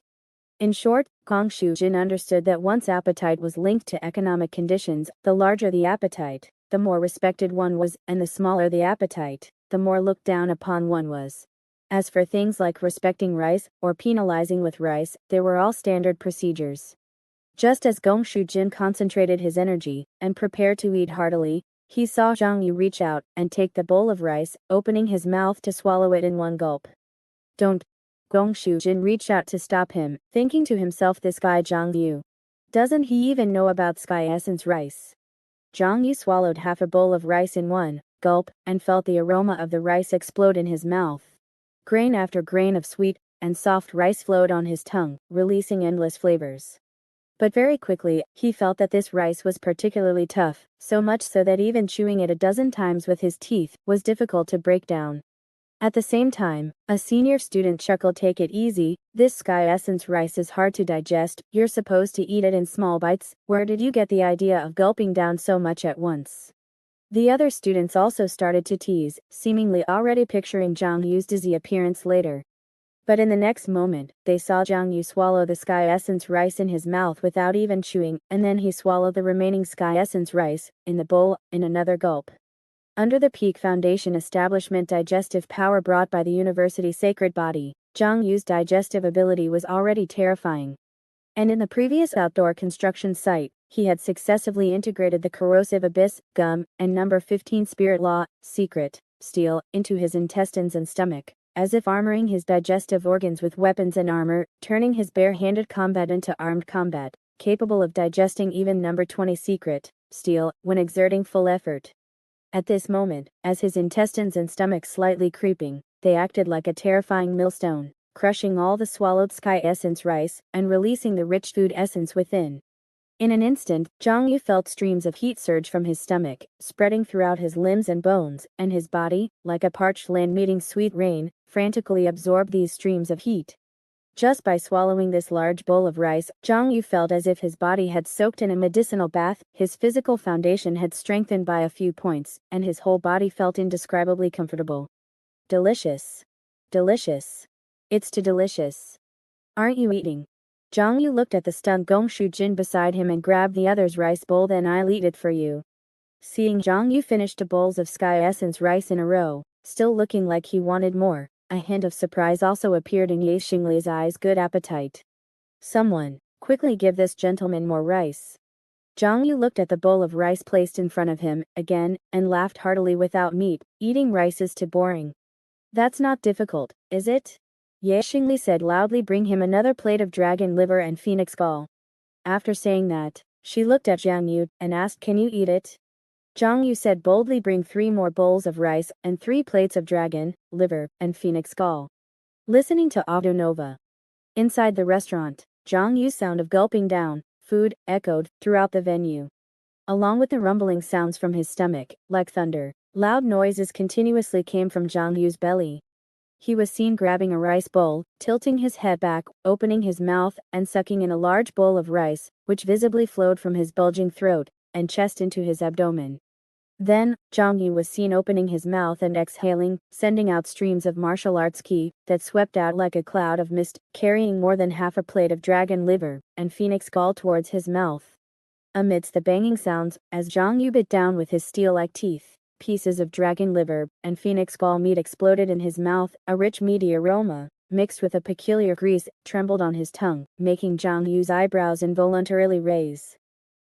In short, Gong Shujin understood that once appetite was linked to economic conditions, the larger the appetite, the more respected one was, and the smaller the appetite, the more looked down upon one was. As for things like respecting rice or penalizing with rice, they were all standard procedures. Just as Gong Shujin concentrated his energy and prepared to eat heartily, he saw Zhang Yu reach out and take the bowl of rice, opening his mouth to swallow it in one gulp. Don't. Gong Shujin reached out to stop him, thinking to himself, this guy Zhang Yu. Doesn't he even know about sky essence rice? Zhang Yu swallowed half a bowl of rice in one gulp and felt the aroma of the rice explode in his mouth. Grain after grain of sweet and soft rice flowed on his tongue, releasing endless flavors. But very quickly, he felt that this rice was particularly tough, so much so that even chewing it a dozen times with his teeth was difficult to break down. At the same time, a senior student chuckled, take it easy, this sky essence rice is hard to digest, you're supposed to eat it in small bites, where did you get the idea of gulping down so much at once? The other students also started to tease, seemingly already picturing Zhang Yu's dizzy appearance later. But in the next moment, they saw Zhang Yu swallow the sky essence rice in his mouth without even chewing, and then he swallowed the remaining sky essence rice in the bowl in another gulp. Under the peak foundation establishment digestive power brought by the university sacred body, Zhang Yu's digestive ability was already terrifying. And in the previous outdoor construction site, he had successively integrated the corrosive abyss, gum, and number 15 spirit law, secret, steel, into his intestines and stomach, as if armoring his digestive organs with weapons and armor, turning his bare-handed combat into armed combat, capable of digesting even number 20 secret, steel, when exerting full effort. At this moment, as his intestines and stomach slightly creeping, they acted like a terrifying millstone, crushing all the swallowed sky essence rice, and releasing the rich food essence within. In an instant, Zhang Yu felt streams of heat surge from his stomach, spreading throughout his limbs and bones, and his body, like a parched land meeting sweet rain, frantically absorbed these streams of heat. Just by swallowing this large bowl of rice, Zhang Yu felt as if his body had soaked in a medicinal bath, his physical foundation had strengthened by a few points, and his whole body felt indescribably comfortable. Delicious. Delicious. It's too delicious. Aren't you eating? Zhang Yu looked at the stunned Gong Shujin beside him and grabbed the other's rice bowl. Then I'll eat it for you. Seeing Zhang Yu finish 2 bowls of sky essence rice in a row, still looking like he wanted more, a hint of surprise also appeared in Ye Xingli's eyes. Good appetite. Someone, quickly give this gentleman more rice. Zhang Yu looked at the bowl of rice placed in front of him, again, and laughed heartily. Without meat, eating rice is too boring. That's not difficult, is it? Ye Xingli said loudly. Bring him another plate of dragon liver and phoenix gall. After saying that, she looked at Zhang Yu and asked, can you eat it? Zhang Yu said boldly, bring 3 more bowls of rice and 3 plates of dragon, liver, and phoenix gall. Listening to Audio Nova. Inside the restaurant, Zhang Yu's sound of gulping down food echoed throughout the venue. Along with the rumbling sounds from his stomach, like thunder, loud noises continuously came from Zhang Yu's belly. He was seen grabbing a rice bowl, tilting his head back, opening his mouth, and sucking in a large bowl of rice, which visibly flowed from his bulging throat and chest into his abdomen. Then, Zhang Yu was seen opening his mouth and exhaling, sending out streams of martial arts ki that swept out like a cloud of mist, carrying more than half a plate of dragon liver and phoenix gall towards his mouth. Amidst the banging sounds, as Zhang Yu bit down with his steel-like teeth, pieces of dragon liver and phoenix gall meat exploded in his mouth. A rich meaty aroma, mixed with a peculiar grease, trembled on his tongue, making Zhang Yu's eyebrows involuntarily raise.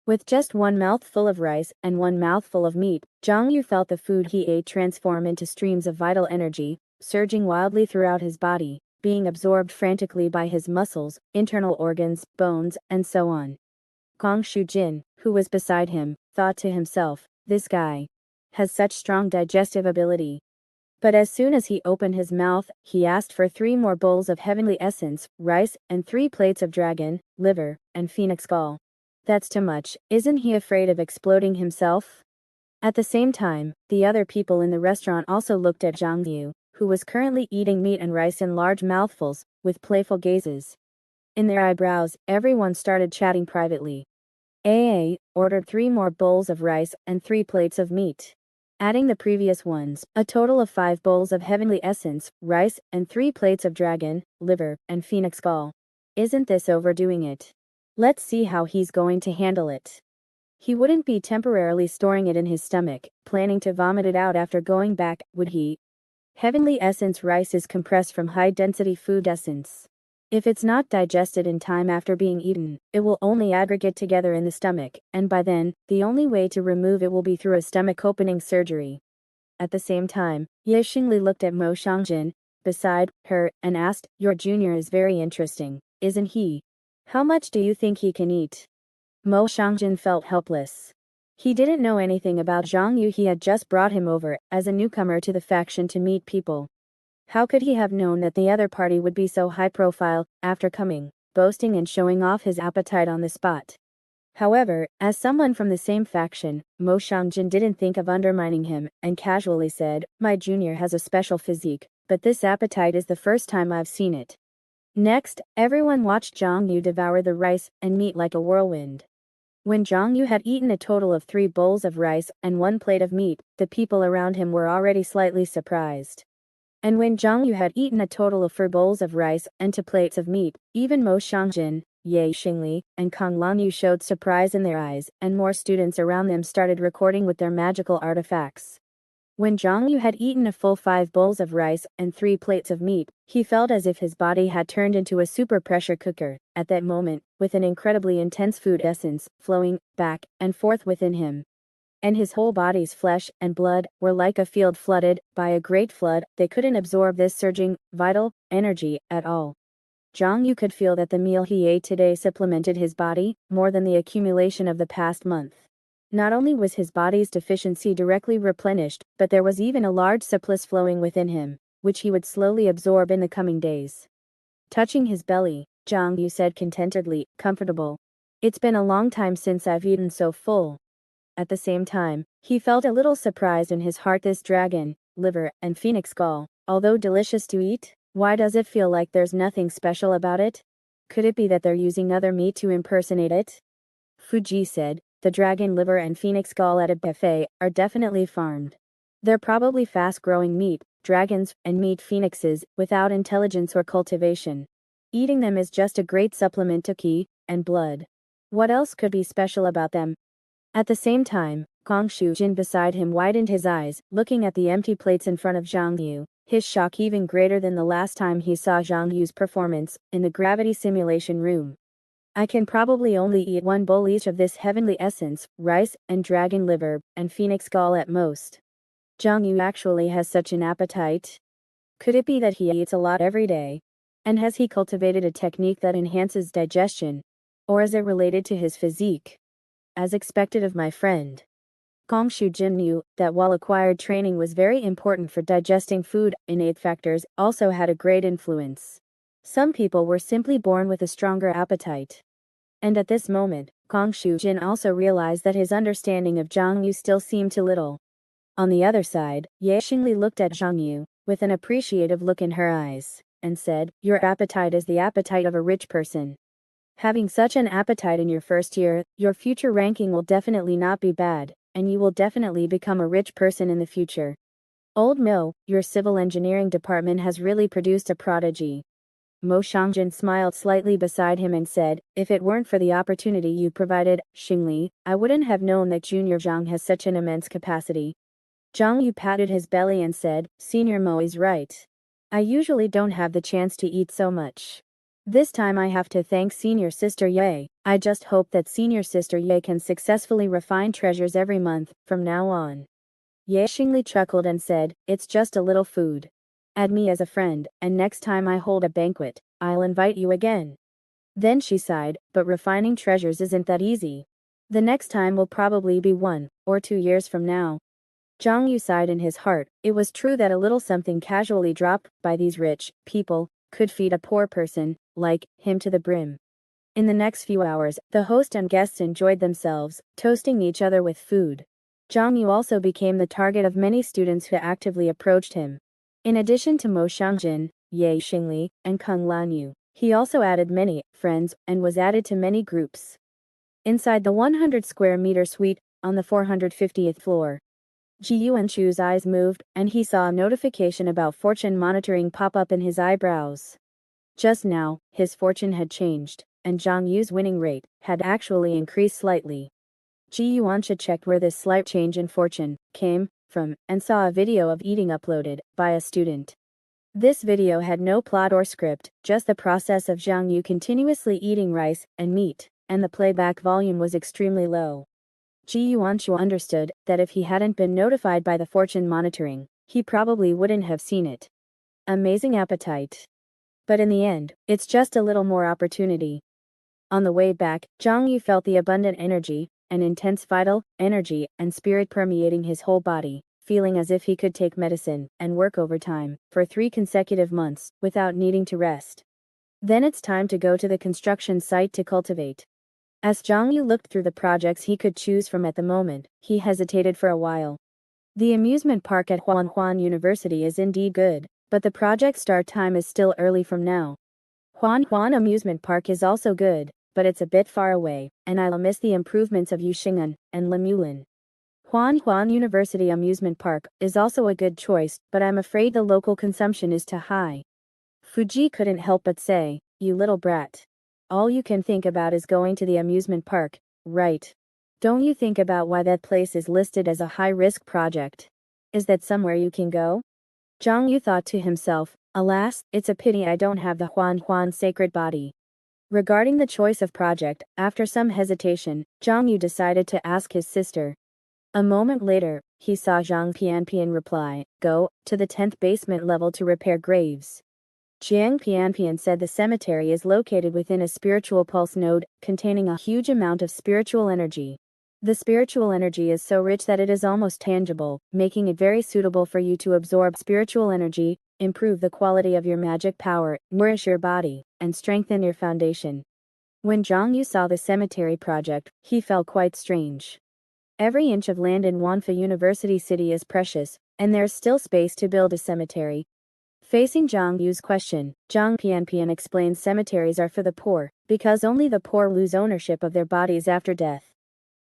With just 1 mouthful of rice and 1 mouthful of meat, Zhang Yu felt the food he ate transform into streams of vital energy, surging wildly throughout his body, being absorbed frantically by his muscles, internal organs, bones, and so on. Gong Shujin, who was beside him, thought to himself, this guy has such strong digestive ability. But as soon as he opened his mouth, he asked for 3 more bowls of heavenly essence, rice, and 3 plates of dragon, liver, and phoenix gall. That's too much. Isn't he afraid of exploding himself? At the same time, the other people in the restaurant also looked at Zhang Yu, who was currently eating meat and rice in large mouthfuls, with playful gazes. In their eyebrows, everyone started chatting privately. AA ordered 3 more bowls of rice and 3 plates of meat. Adding the previous ones, a total of 5 bowls of heavenly essence, rice, and 3 plates of dragon, liver, and phoenix gall. Isn't this overdoing it? Let's see how he's going to handle it. He wouldn't be temporarily storing it in his stomach, planning to vomit it out after going back, would he? Heavenly essence rice is compressed from high-density food essence. If it's not digested in time after being eaten, it will only aggregate together in the stomach, and by then, the only way to remove it will be through a stomach opening surgery. At the same time, Ye Xingli looked at Mo Xiangjin, beside her, and asked, your junior is very interesting, isn't he? How much do you think he can eat? Mo Xiangjin felt helpless. He didn't know anything about Zhang Yu. He had just brought him over as a newcomer to the faction to meet people. How could he have known that the other party would be so high profile, after coming, boasting and showing off his appetite on the spot? However, as someone from the same faction, Mo Xiangjin didn't think of undermining him, and casually said, my junior has a special physique, but this appetite is the first time I've seen it. Next, everyone watched Zhang Yu devour the rice and meat like a whirlwind. When Zhang Yu had eaten a total of 3 bowls of rice and 1 plate of meat, the people around him were already slightly surprised. And when Zhang Yu had eaten a total of 4 bowls of rice and 2 plates of meat, even Mo Xiangjin, Ye Xingli, and Kang Langyu showed surprise in their eyes, and more students around them started recording with their magical artifacts. When Zhang Yu had eaten a full 5 bowls of rice and 3 plates of meat, he felt as if his body had turned into a super pressure cooker, at that moment, with an incredibly intense food essence flowing back and forth within him. And his whole body's flesh and blood were like a field flooded by a great flood. They couldn't absorb this surging, vital energy at all. Zhang Yu could feel that the meal he ate today supplemented his body more than the accumulation of the past month. Not only was his body's deficiency directly replenished, but there was even a large surplus flowing within him, which he would slowly absorb in the coming days. Touching his belly, Zhang Yu said contentedly, comfortable. It's been a long time since I've eaten so full. At the same time, he felt a little surprised in his heart. This dragon, liver, and phoenix gall, although delicious to eat, why does it feel like there's nothing special about it? Could it be that they're using other meat to impersonate it? Fuji said, the dragon liver and phoenix gall at a buffet are definitely farmed. They're probably fast-growing meat, dragons, and meat phoenixes, without intelligence or cultivation. Eating them is just a great supplement to ki and blood. What else could be special about them? At the same time, Kong Jin beside him widened his eyes, looking at the empty plates in front of Zhang Yu, his shock even greater than the last time he saw Zhang Yu's performance, in the gravity simulation room. I can probably only eat one bowl each of this heavenly essence, rice, and dragon liver, and phoenix gall at most. Zhang Yu actually has such an appetite. Could it be that he eats a lot every day? And has he cultivated a technique that enhances digestion? Or is it related to his physique? As expected of my friend, Kong Jin knew that while acquired training was very important for digesting food, innate factors also had a great influence. Some people were simply born with a stronger appetite. And at this moment, Kong Jin also realized that his understanding of Zhang Yu still seemed too little. On the other side, Ye Xingli looked at Zhang Yu, with an appreciative look in her eyes, and said, "Your appetite is the appetite of a rich person. Having such an appetite in your first year, your future ranking will definitely not be bad, and you will definitely become a rich person in the future. Old Mo, your civil engineering department has really produced a prodigy." Mo Xiangjin smiled slightly beside him and said, "If it weren't for the opportunity you provided, Xingli, I wouldn't have known that Junior Zhang has such an immense capacity." Zhang Yu patted his belly and said, "Senior Mo is right. I usually don't have the chance to eat so much. This time I have to thank Senior Sister Ye. I just hope that Senior Sister Ye can successfully refine treasures every month, from now on." Ye Xingli chuckled and said, "It's just a little food. Add me as a friend, and next time I hold a banquet, I'll invite you again." Then she sighed, "But refining treasures isn't that easy. The next time will probably be 1 or 2 years from now." Zhang Yu sighed in his heart. It was true that a little something casually dropped by these rich people could feed a poor person like him to the brim. In the next few hours, the host and guests enjoyed themselves, toasting each other with food. Zhang Yu also became the target of many students who actively approached him. In addition to Mo Xiangjin, Ye Xingli, and Kung Lanyu, he also added many friends and was added to many groups. Inside the 100 square meter suite, on the 450th floor, Ji Yuanchu's eyes moved, and he saw a notification about fortune monitoring pop up in his eyebrows. Just now, his fortune had changed, and Zhang Yu's winning rate had actually increased slightly. Ji Yuanchu checked where this slight change in fortune came from, and saw a video of eating uploaded by a student. This video had no plot or script, just the process of Zhang Yu continuously eating rice and meat, and the playback volume was extremely low. Ji Yuanchu understood that if he hadn't been notified by the fortune monitoring, he probably wouldn't have seen it. Amazing appetite. But in the end, it's just a little more opportunity. On the way back, Zhang Yu felt the abundant energy, an intense vital energy and spirit permeating his whole body, feeling as if he could take medicine and work overtime for 3 consecutive months without needing to rest. Then it's time to go to the construction site to cultivate. As Zhang Yu looked through the projects he could choose from at the moment, he hesitated for a while. The amusement park at Huan University is indeed good, but the project start time is still early from now. Huan Amusement Park is also good, but it's a bit far away, and I'll miss the improvements of Yuxing'an and Lemulin. Huan University Amusement Park is also a good choice, but I'm afraid the local consumption is too high. Fuji couldn't help but say, "You little brat. All you can think about is going to the amusement park, right? Don't you think about why that place is listed as a high-risk project? Is that somewhere you can go?" Zhang Yu thought to himself, "Alas, it's a pity I don't have the Huan sacred body." Regarding the choice of project, after some hesitation, Zhang Yu decided to ask his sister. A moment later, he saw Zhang Pianpian reply, "Go to the 10th basement level to repair graves." Jiang Pianpian said the cemetery is located within a spiritual pulse node, containing a huge amount of spiritual energy. The spiritual energy is so rich that it is almost tangible, making it very suitable for you to absorb spiritual energy, improve the quality of your magic power, nourish your body, and strengthen your foundation. When Zhang Yu saw the cemetery project, he felt quite strange. Every inch of land in Wanfa University City is precious, and there's still space to build a cemetery. Facing Zhang Yu's question, Zhang Pianpian explains cemeteries are for the poor, because only the poor lose ownership of their bodies after death.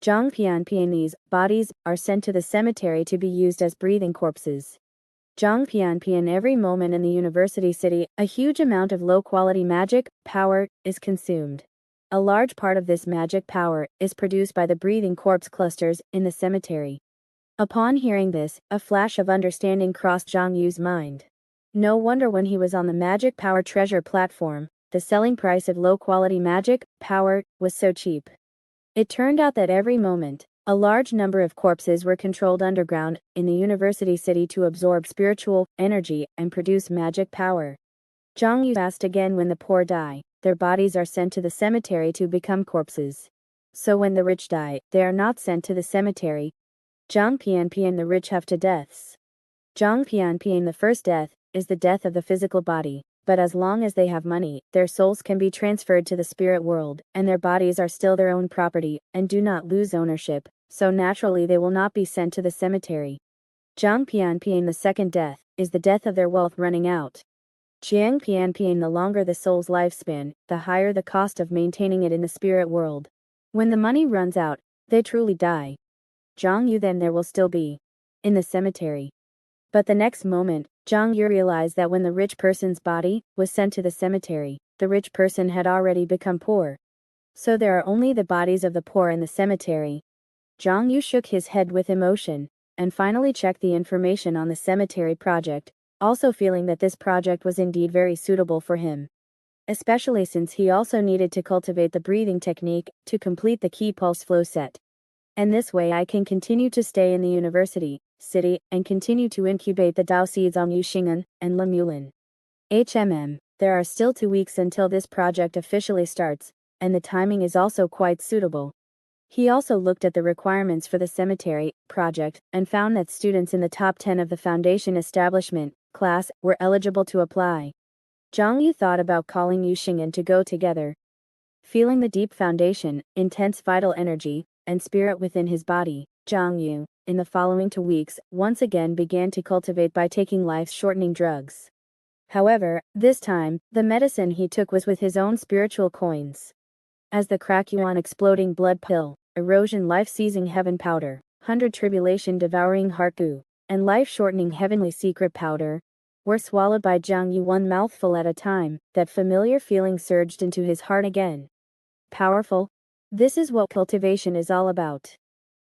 Zhang Pianpian's bodies are sent to the cemetery to be used as breathing corpses. Zhang Pianpian every moment in the university city, a huge amount of low-quality magic power is consumed. A large part of this magic power is produced by the breathing corpse clusters in the cemetery. Upon hearing this, a flash of understanding crossed Xiong Yu's mind. No wonder when he was on the magic power treasure platform, the selling price of low-quality magic power was so cheap. It turned out that every moment, a large number of corpses were controlled underground in the university city to absorb spiritual energy and produce magic power. Xiong Yu asked again, when the poor die, their bodies are sent to the cemetery to become corpses. So when the rich die, they are not sent to the cemetery. Zhang Pian, the rich have two deaths. Zhang Pian, the first death, is the death of the physical body, but as long as they have money, their souls can be transferred to the spirit world, and their bodies are still their own property, and do not lose ownership, so naturally they will not be sent to the cemetery. Zhang Pian, the second death, is the death of their wealth running out. Xiang Pian, the longer the soul's lifespan, the higher the cost of maintaining it in the spirit world. When the money runs out, they truly die. Xiong Yu, then there will still be in the cemetery. But the next moment, Xiong Yu realized that when the rich person's body was sent to the cemetery, the rich person had already become poor. So there are only the bodies of the poor in the cemetery. Xiong Yu shook his head with emotion, and finally checked the information on the cemetery project, also feeling that this project was indeed very suitable for him. Especially since he also needed to cultivate the breathing technique to complete the key pulse flow set. And this way I can continue to stay in the university city and continue to incubate the Dao seeds on Yuxingen and Lemulin. There are still 2 weeks until this project officially starts, and the timing is also quite suitable. He also looked at the requirements for the cemetery project and found that students in the top 10 of the foundation establishment class were eligible to apply. Xiong Yu thought about calling Yuxingen to go together. Feeling the deep foundation, intense vital energy, and spirit within his body, Xiong Yu, in the following 2 weeks, once again began to cultivate by taking life-shortening drugs. However, this time, the medicine he took was with his own spiritual coins. As the crack yuan exploding blood pill, erosion life-seizing heaven powder, 100 tribulation devouring heart goo, and life-shortening heavenly secret powder, were swallowed by Xiong Yu one mouthful at a time, that familiar feeling surged into his heart again. Powerful? This is what cultivation is all about.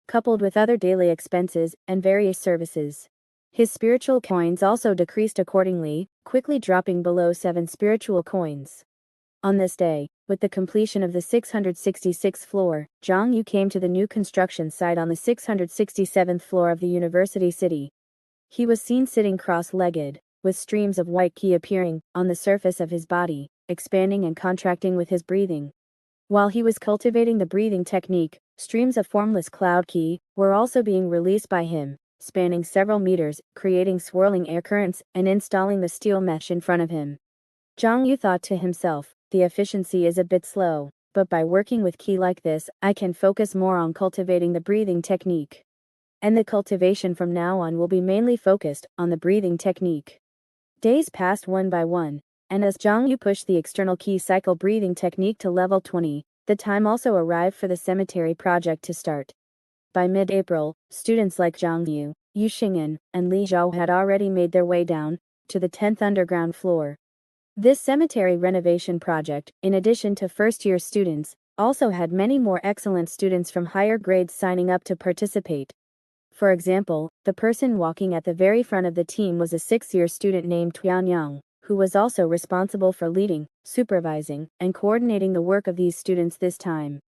Coupled with other daily expenses and various services. His spiritual coins also decreased accordingly, quickly dropping below 7 spiritual coins. On this day, with the completion of the 666th floor, Xiong Yu came to the new construction site on the 667th floor of the university city. He was seen sitting cross-legged, with streams of white qi appearing on the surface of his body, expanding and contracting with his breathing. While he was cultivating the breathing technique, streams of formless cloud qi were also being released by him, spanning several meters, creating swirling air currents and installing the steel mesh in front of him. Xiong Yu thought to himself, the efficiency is a bit slow, but by working with qi like this, I can focus more on cultivating the breathing technique. And the cultivation from now on will be mainly focused on the breathing technique. Days passed one by one, and as Xiong Yu pushed the external qi cycle breathing technique to level 20, the time also arrived for the cemetery project to start. By mid-April, students like Xiong Yu, Yu Xing'an, and Li Zhao had already made their way down to the 10th underground floor. This cemetery renovation project, in addition to first-year students, also had many more excellent students from higher grades signing up to participate. For example, the person walking at the very front of the team was a 6th-year student named Tianyang, who was also responsible for leading, supervising, and coordinating the work of these students this time.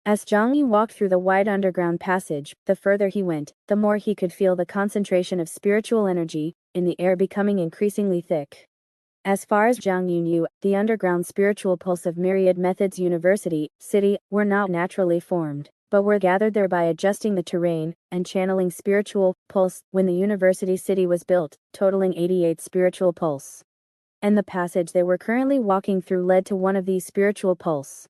As Xiong Yu walked through the wide underground passage, the further he went, the more he could feel the concentration of spiritual energy in the air becoming increasingly thick. As far as Xiong Yu knew, the underground spiritual pulse of myriad methods university, city, were not naturally formed, but were gathered there by adjusting the terrain and channeling spiritual pulse when the university city was built, totaling 88 spiritual pulse. And the passage they were currently walking through led to one of these spiritual pulse.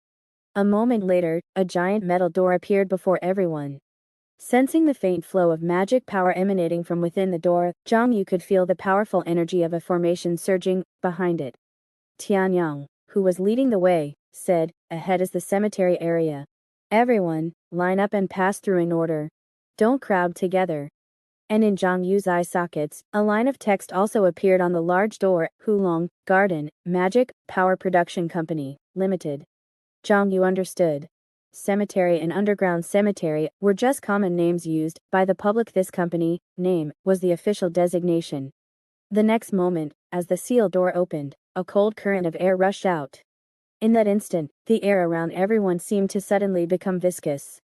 A moment later, a giant metal door appeared before everyone. Sensing the faint flow of magic power emanating from within the door, Xiong Yu could feel the powerful energy of a formation surging behind it. Tianyang, who was leading the way, said, "Ahead is the cemetery area. Everyone, line up and pass through in order. Don't crowd together." And in Xiong Yu's eye sockets, a line of text also appeared on the large door, Hulong, Garden, Magic, Power Production Company, Limited. Zhang Yu understood. Cemetery and underground cemetery were just common names used by the public. This company name was the official designation. The next moment, as the seal door opened, a cold current of air rushed out. In that instant, the air around everyone seemed to suddenly become viscous.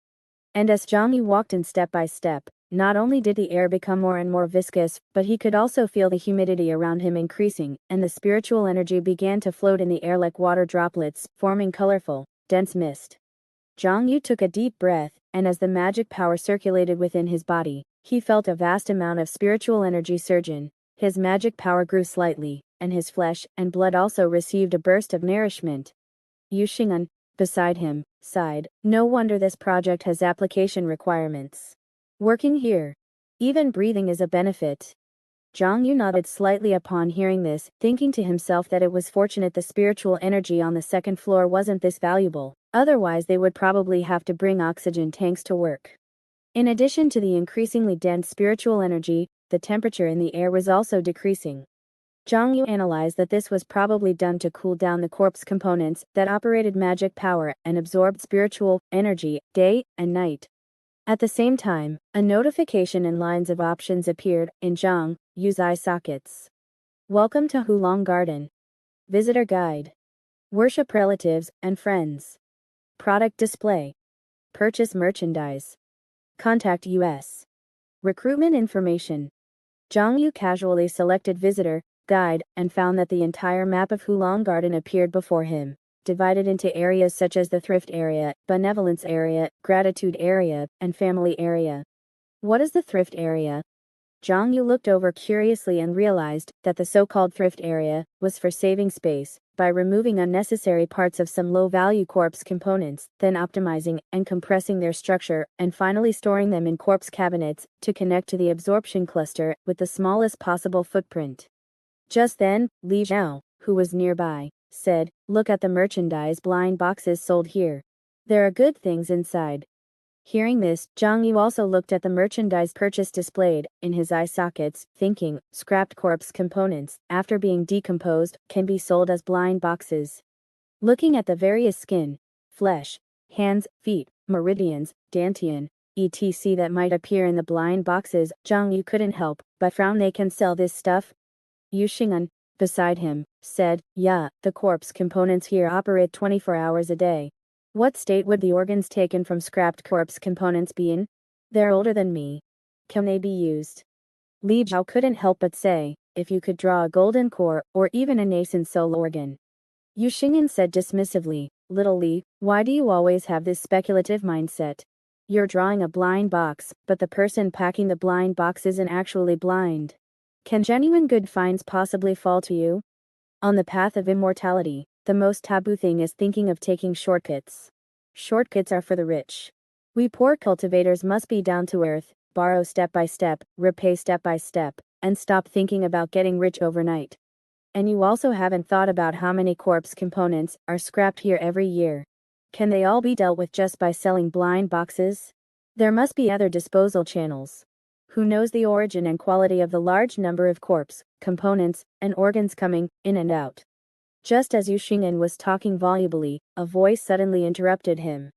And as Zhang Yu walked in step by step, not only did the air become more and more viscous, but he could also feel the humidity around him increasing, and the spiritual energy began to float in the air like water droplets, forming colorful, dense mist. Zhang Yu took a deep breath, and as the magic power circulated within his body, he felt a vast amount of spiritual energy surge in. His magic power grew slightly, and his flesh and blood also received a burst of nourishment. Xiong, beside him, sighed. No wonder this project has application requirements. Working here. Even breathing is a benefit. Zhang Yu nodded slightly upon hearing this, thinking to himself that it was fortunate the spiritual energy on the second floor wasn't this valuable, otherwise they would probably have to bring oxygen tanks to work. In addition to the increasingly dense spiritual energy, the temperature in the air was also decreasing. Zhang Yu analyzed that this was probably done to cool down the corpse components that operated magic power and absorbed spiritual energy, day and night. At the same time, a notification and lines of options appeared in Zhang Yu's eye sockets. Welcome to Hulong Garden. Visitor guide. Worship relatives and friends. Product display. Purchase merchandise. Contact US. Recruitment information. Zhang Yu casually selected visitor guide and found that the entire map of Hulong Garden appeared before him, divided into areas such as the thrift area, benevolence area, gratitude area, and family area. What is the thrift area? Zhang Yu looked over curiously and realized that the so-called thrift area was for saving space, by removing unnecessary parts of some low-value corpse components, then optimizing and compressing their structure, and finally storing them in corpse cabinets to connect to the absorption cluster with the smallest possible footprint. Just then, Li Zhao, who was nearby, said, "Look at the merchandise blind boxes sold here. There are good things inside." Hearing this, Zhang Yu also looked at the merchandise purchase displayed in his eye sockets, thinking, scrapped corpse components, after being decomposed, can be sold as blind boxes. Looking at the various skin, flesh, hands, feet, meridians, dantian, etc. that might appear in the blind boxes, Zhang Yu couldn't help but frown. They can sell this stuff? Xiong, beside him, said, "Yeah, the corpse components here operate 24 hours a day. What state would the organs taken from scrapped corpse components be in? They're older than me. Can they be used?" Li Zhao couldn't help but say, "If you could draw a golden core, or even a nascent soul organ." Xiong said dismissively, "Little Li, why do you always have this speculative mindset? You're drawing a blind box, but the person packing the blind box isn't actually blind. Can genuine good finds possibly fall to you? On the path of immortality, the most taboo thing is thinking of taking shortcuts. Shortcuts are for the rich. We poor cultivators must be down to earth, borrow step by step, repay step by step, and stop thinking about getting rich overnight. And you also haven't thought about how many corpse components are scrapped here every year. Can they all be dealt with just by selling blind boxes? There must be other disposal channels. Who knows the origin and quality of the large number of corpse components and organs coming in and out?" Just as Xiong was talking volubly, a voice suddenly interrupted him.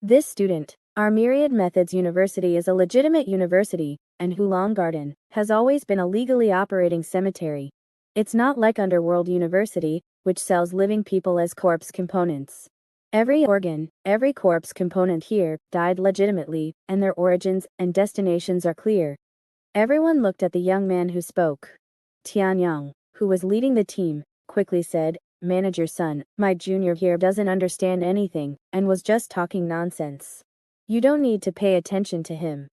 "This student, our Myriad Methods University is a legitimate university, and Hulong Garden has always been a legally operating cemetery. It's not like Underworld University, which sells living people as corpse components. Every organ, every corpse component here died legitimately, and their origins and destinations are clear." Everyone looked at the young man who spoke. Tianyang, who was leading the team, quickly said, "Manager's son, my junior here doesn't understand anything, and was just talking nonsense. You don't need to pay attention to him."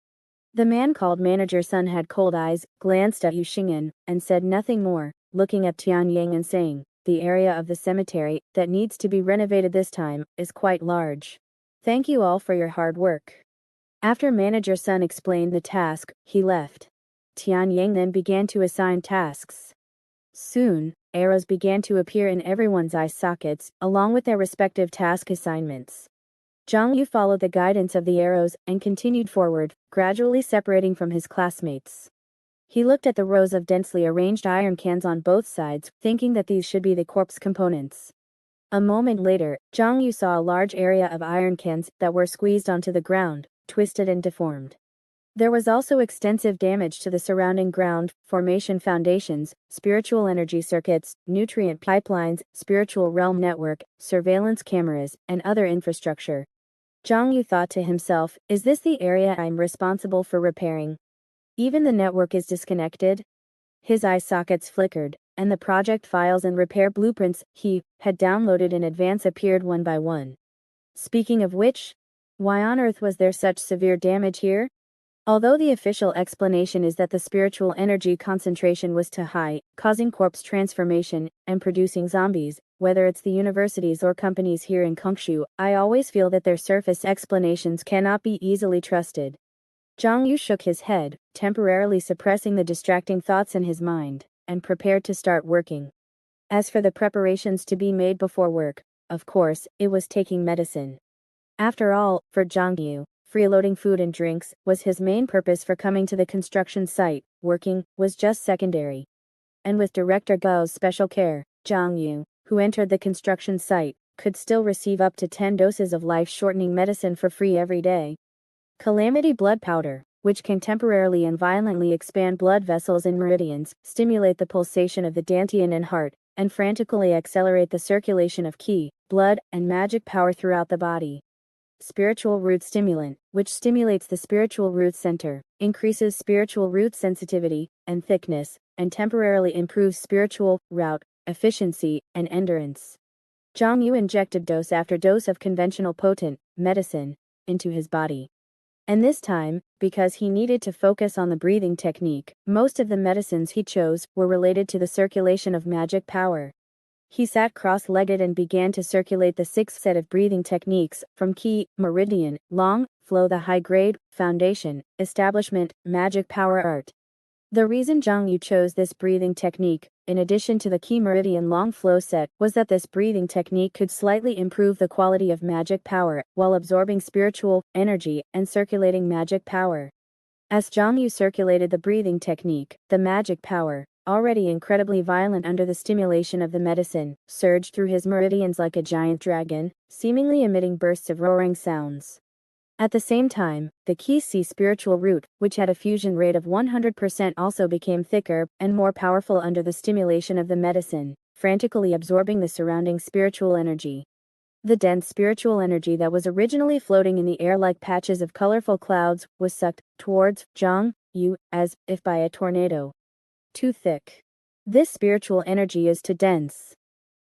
The man called Manager's son had cold eyes, glanced at Xiong, and said nothing more, looking at Tianyang and saying, "The area of the cemetery that needs to be renovated this time is quite large. Thank you all for your hard work." After Manager's son explained the task, he left. Tianyang then began to assign tasks. Soon, arrows began to appear in everyone's eye sockets, along with their respective task assignments. Zhang Yu followed the guidance of the arrows and continued forward, gradually separating from his classmates. He looked at the rows of densely arranged iron cans on both sides, thinking that these should be the corpse components. A moment later, Zhang Yu saw a large area of iron cans that were squeezed onto the ground, twisted and deformed. There was also extensive damage to the surrounding ground, formation foundations, spiritual energy circuits, nutrient pipelines, spiritual realm network, surveillance cameras, and other infrastructure. Zhang Yu thought to himself, is this the area I'm responsible for repairing? Even the network is disconnected? His eye sockets flickered, and the project files and repair blueprints he had downloaded in advance appeared one by one. Speaking of which, why on earth was there such severe damage here? Although the official explanation is that the spiritual energy concentration was too high, causing corpse transformation and producing zombies, whether it's the universities or companies here in Kongshu, I always feel that their surface explanations cannot be easily trusted. Zhang Yu shook his head, temporarily suppressing the distracting thoughts in his mind, and prepared to start working. As for the preparations to be made before work, of course, it was taking medicine. After all, for Zhang Yu, freeloading food and drinks was his main purpose for coming to the construction site. Working was just secondary. And with Director Gao's special care, Zhang Yu, who entered the construction site, could still receive up to 10 doses of life-shortening medicine for free every day. Calamity blood powder, which can temporarily and violently expand blood vessels and meridians, stimulate the pulsation of the dantian and heart, and frantically accelerate the circulation of qi, blood, and magic power throughout the body. Spiritual root stimulant, which stimulates the spiritual root center, increases spiritual root sensitivity and thickness, and temporarily improves spiritual route efficiency and endurance. Zhang Yu injected dose after dose of conventional potent medicine into his body. And this time, because he needed to focus on the breathing technique, most of the medicines he chose were related to the circulation of magic power. He sat cross-legged and began to circulate the sixth set of breathing techniques, from qi, meridian, long, flow, the high-grade, foundation, establishment, magic power art. The reason Zhang Yu chose this breathing technique, in addition to the qi meridian long flow set, was that this breathing technique could slightly improve the quality of magic power, while absorbing spiritual energy and circulating magic power. As Zhang Yu circulated the breathing technique, the magic power, already incredibly violent under the stimulation of the medicine, surged through his meridians like a giant dragon, seemingly emitting bursts of roaring sounds. At the same time, the qi si spiritual root, which had a fusion rate of 100%, also became thicker and more powerful under the stimulation of the medicine, frantically absorbing the surrounding spiritual energy. The dense spiritual energy that was originally floating in the air like patches of colorful clouds was sucked towards Zhang Yu as if by a tornado. Too thick. This spiritual energy is too dense.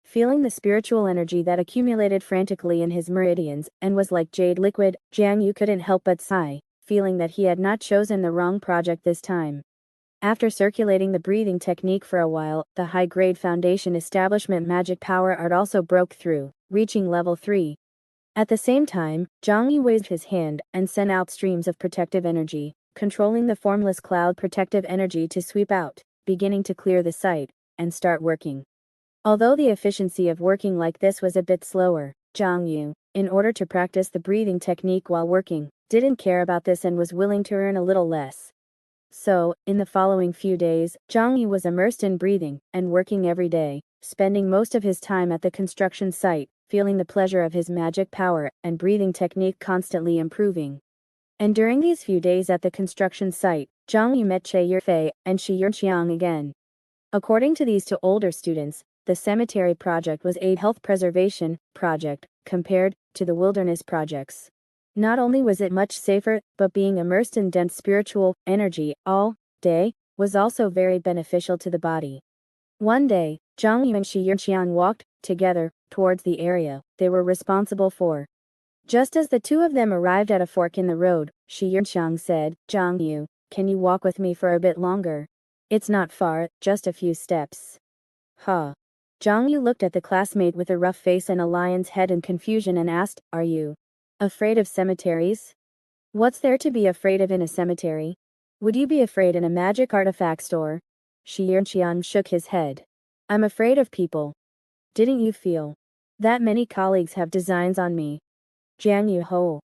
Feeling the spiritual energy that accumulated frantically in his meridians and was like jade liquid, Zhang Yu couldn't help but sigh, feeling that he had not chosen the wrong project this time. After circulating the breathing technique for a while, the high-grade foundation establishment magic power art also broke through, reaching level 3. At the same time, Zhang Yu waved his hand and sent out streams of protective energy, controlling the formless cloud protective energy to sweep out, beginning to clear the site, and start working. Although the efficiency of working like this was a bit slower, Zhang Yu, in order to practice the breathing technique while working, didn't care about this and was willing to earn a little less. So, in the following few days, Zhang Yu was immersed in breathing and working every day, spending most of his time at the construction site, feeling the pleasure of his magic power and breathing technique constantly improving. And during these few days at the construction site, Zhang Yu met Che Yurfei and Xiong again. According to these two older students, the cemetery project was a health preservation project, compared to the wilderness projects. Not only was it much safer, but being immersed in dense spiritual energy all day was also very beneficial to the body. One day, Zhang Yu and Xiong walked together towards the area they were responsible for. Just as the two of them arrived at a fork in the road, Xiong said, "Zhang Yu, can you walk with me for a bit longer? It's not far, just a few steps." Huh. Zhang Yu looked at the classmate with a rough face and a lion's head in confusion and asked, "Are you afraid of cemeteries? What's there to be afraid of in a cemetery? Would you be afraid in a magic artifact store?" Xiong shook his head. "I'm afraid of people. Didn't you feel that many colleagues have designs on me?" Jiang Yu Ho.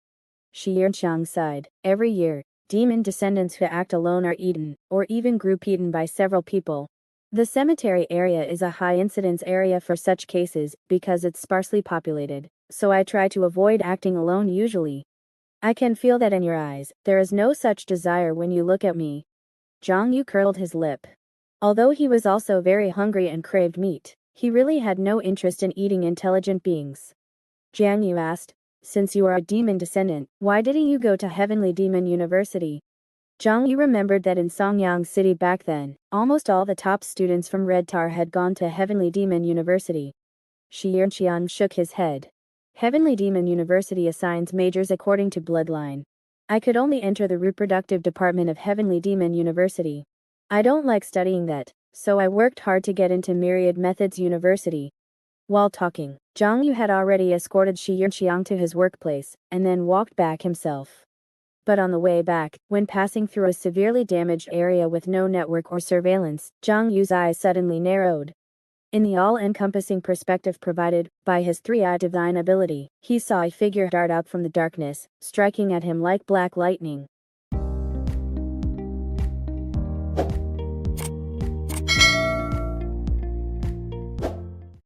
Xiong sighed. "Every year, demon descendants who act alone are eaten, or even group eaten by several people. The cemetery area is a high incidence area for such cases because it's sparsely populated, so I try to avoid acting alone usually. I can feel that in your eyes, there is no such desire when you look at me. Xiong Yu curled his lip. Although he was also very hungry and craved meat, he really had no interest in eating intelligent beings. Jiang Yu asked, since you are a demon descendant, why didn't you go to Heavenly Demon University? Jiang Yu remembered that in Songyang City back then, almost all the top students from Red Tar had gone to Heavenly Demon University. Xiong shook his head. Heavenly Demon University assigns majors according to bloodline. I could only enter the reproductive department of Heavenly Demon University. I don't like studying that, so I worked hard to get into Myriad Methods University. While talking, Jiang Yu had already escorted Xiong to his workplace, and then walked back himself. But on the way back, when passing through a severely damaged area with no network or surveillance, Jiang Yu's eyes suddenly narrowed. In the all-encompassing perspective provided by his three-eye divine ability, he saw a figure dart out from the darkness, striking at him like black lightning.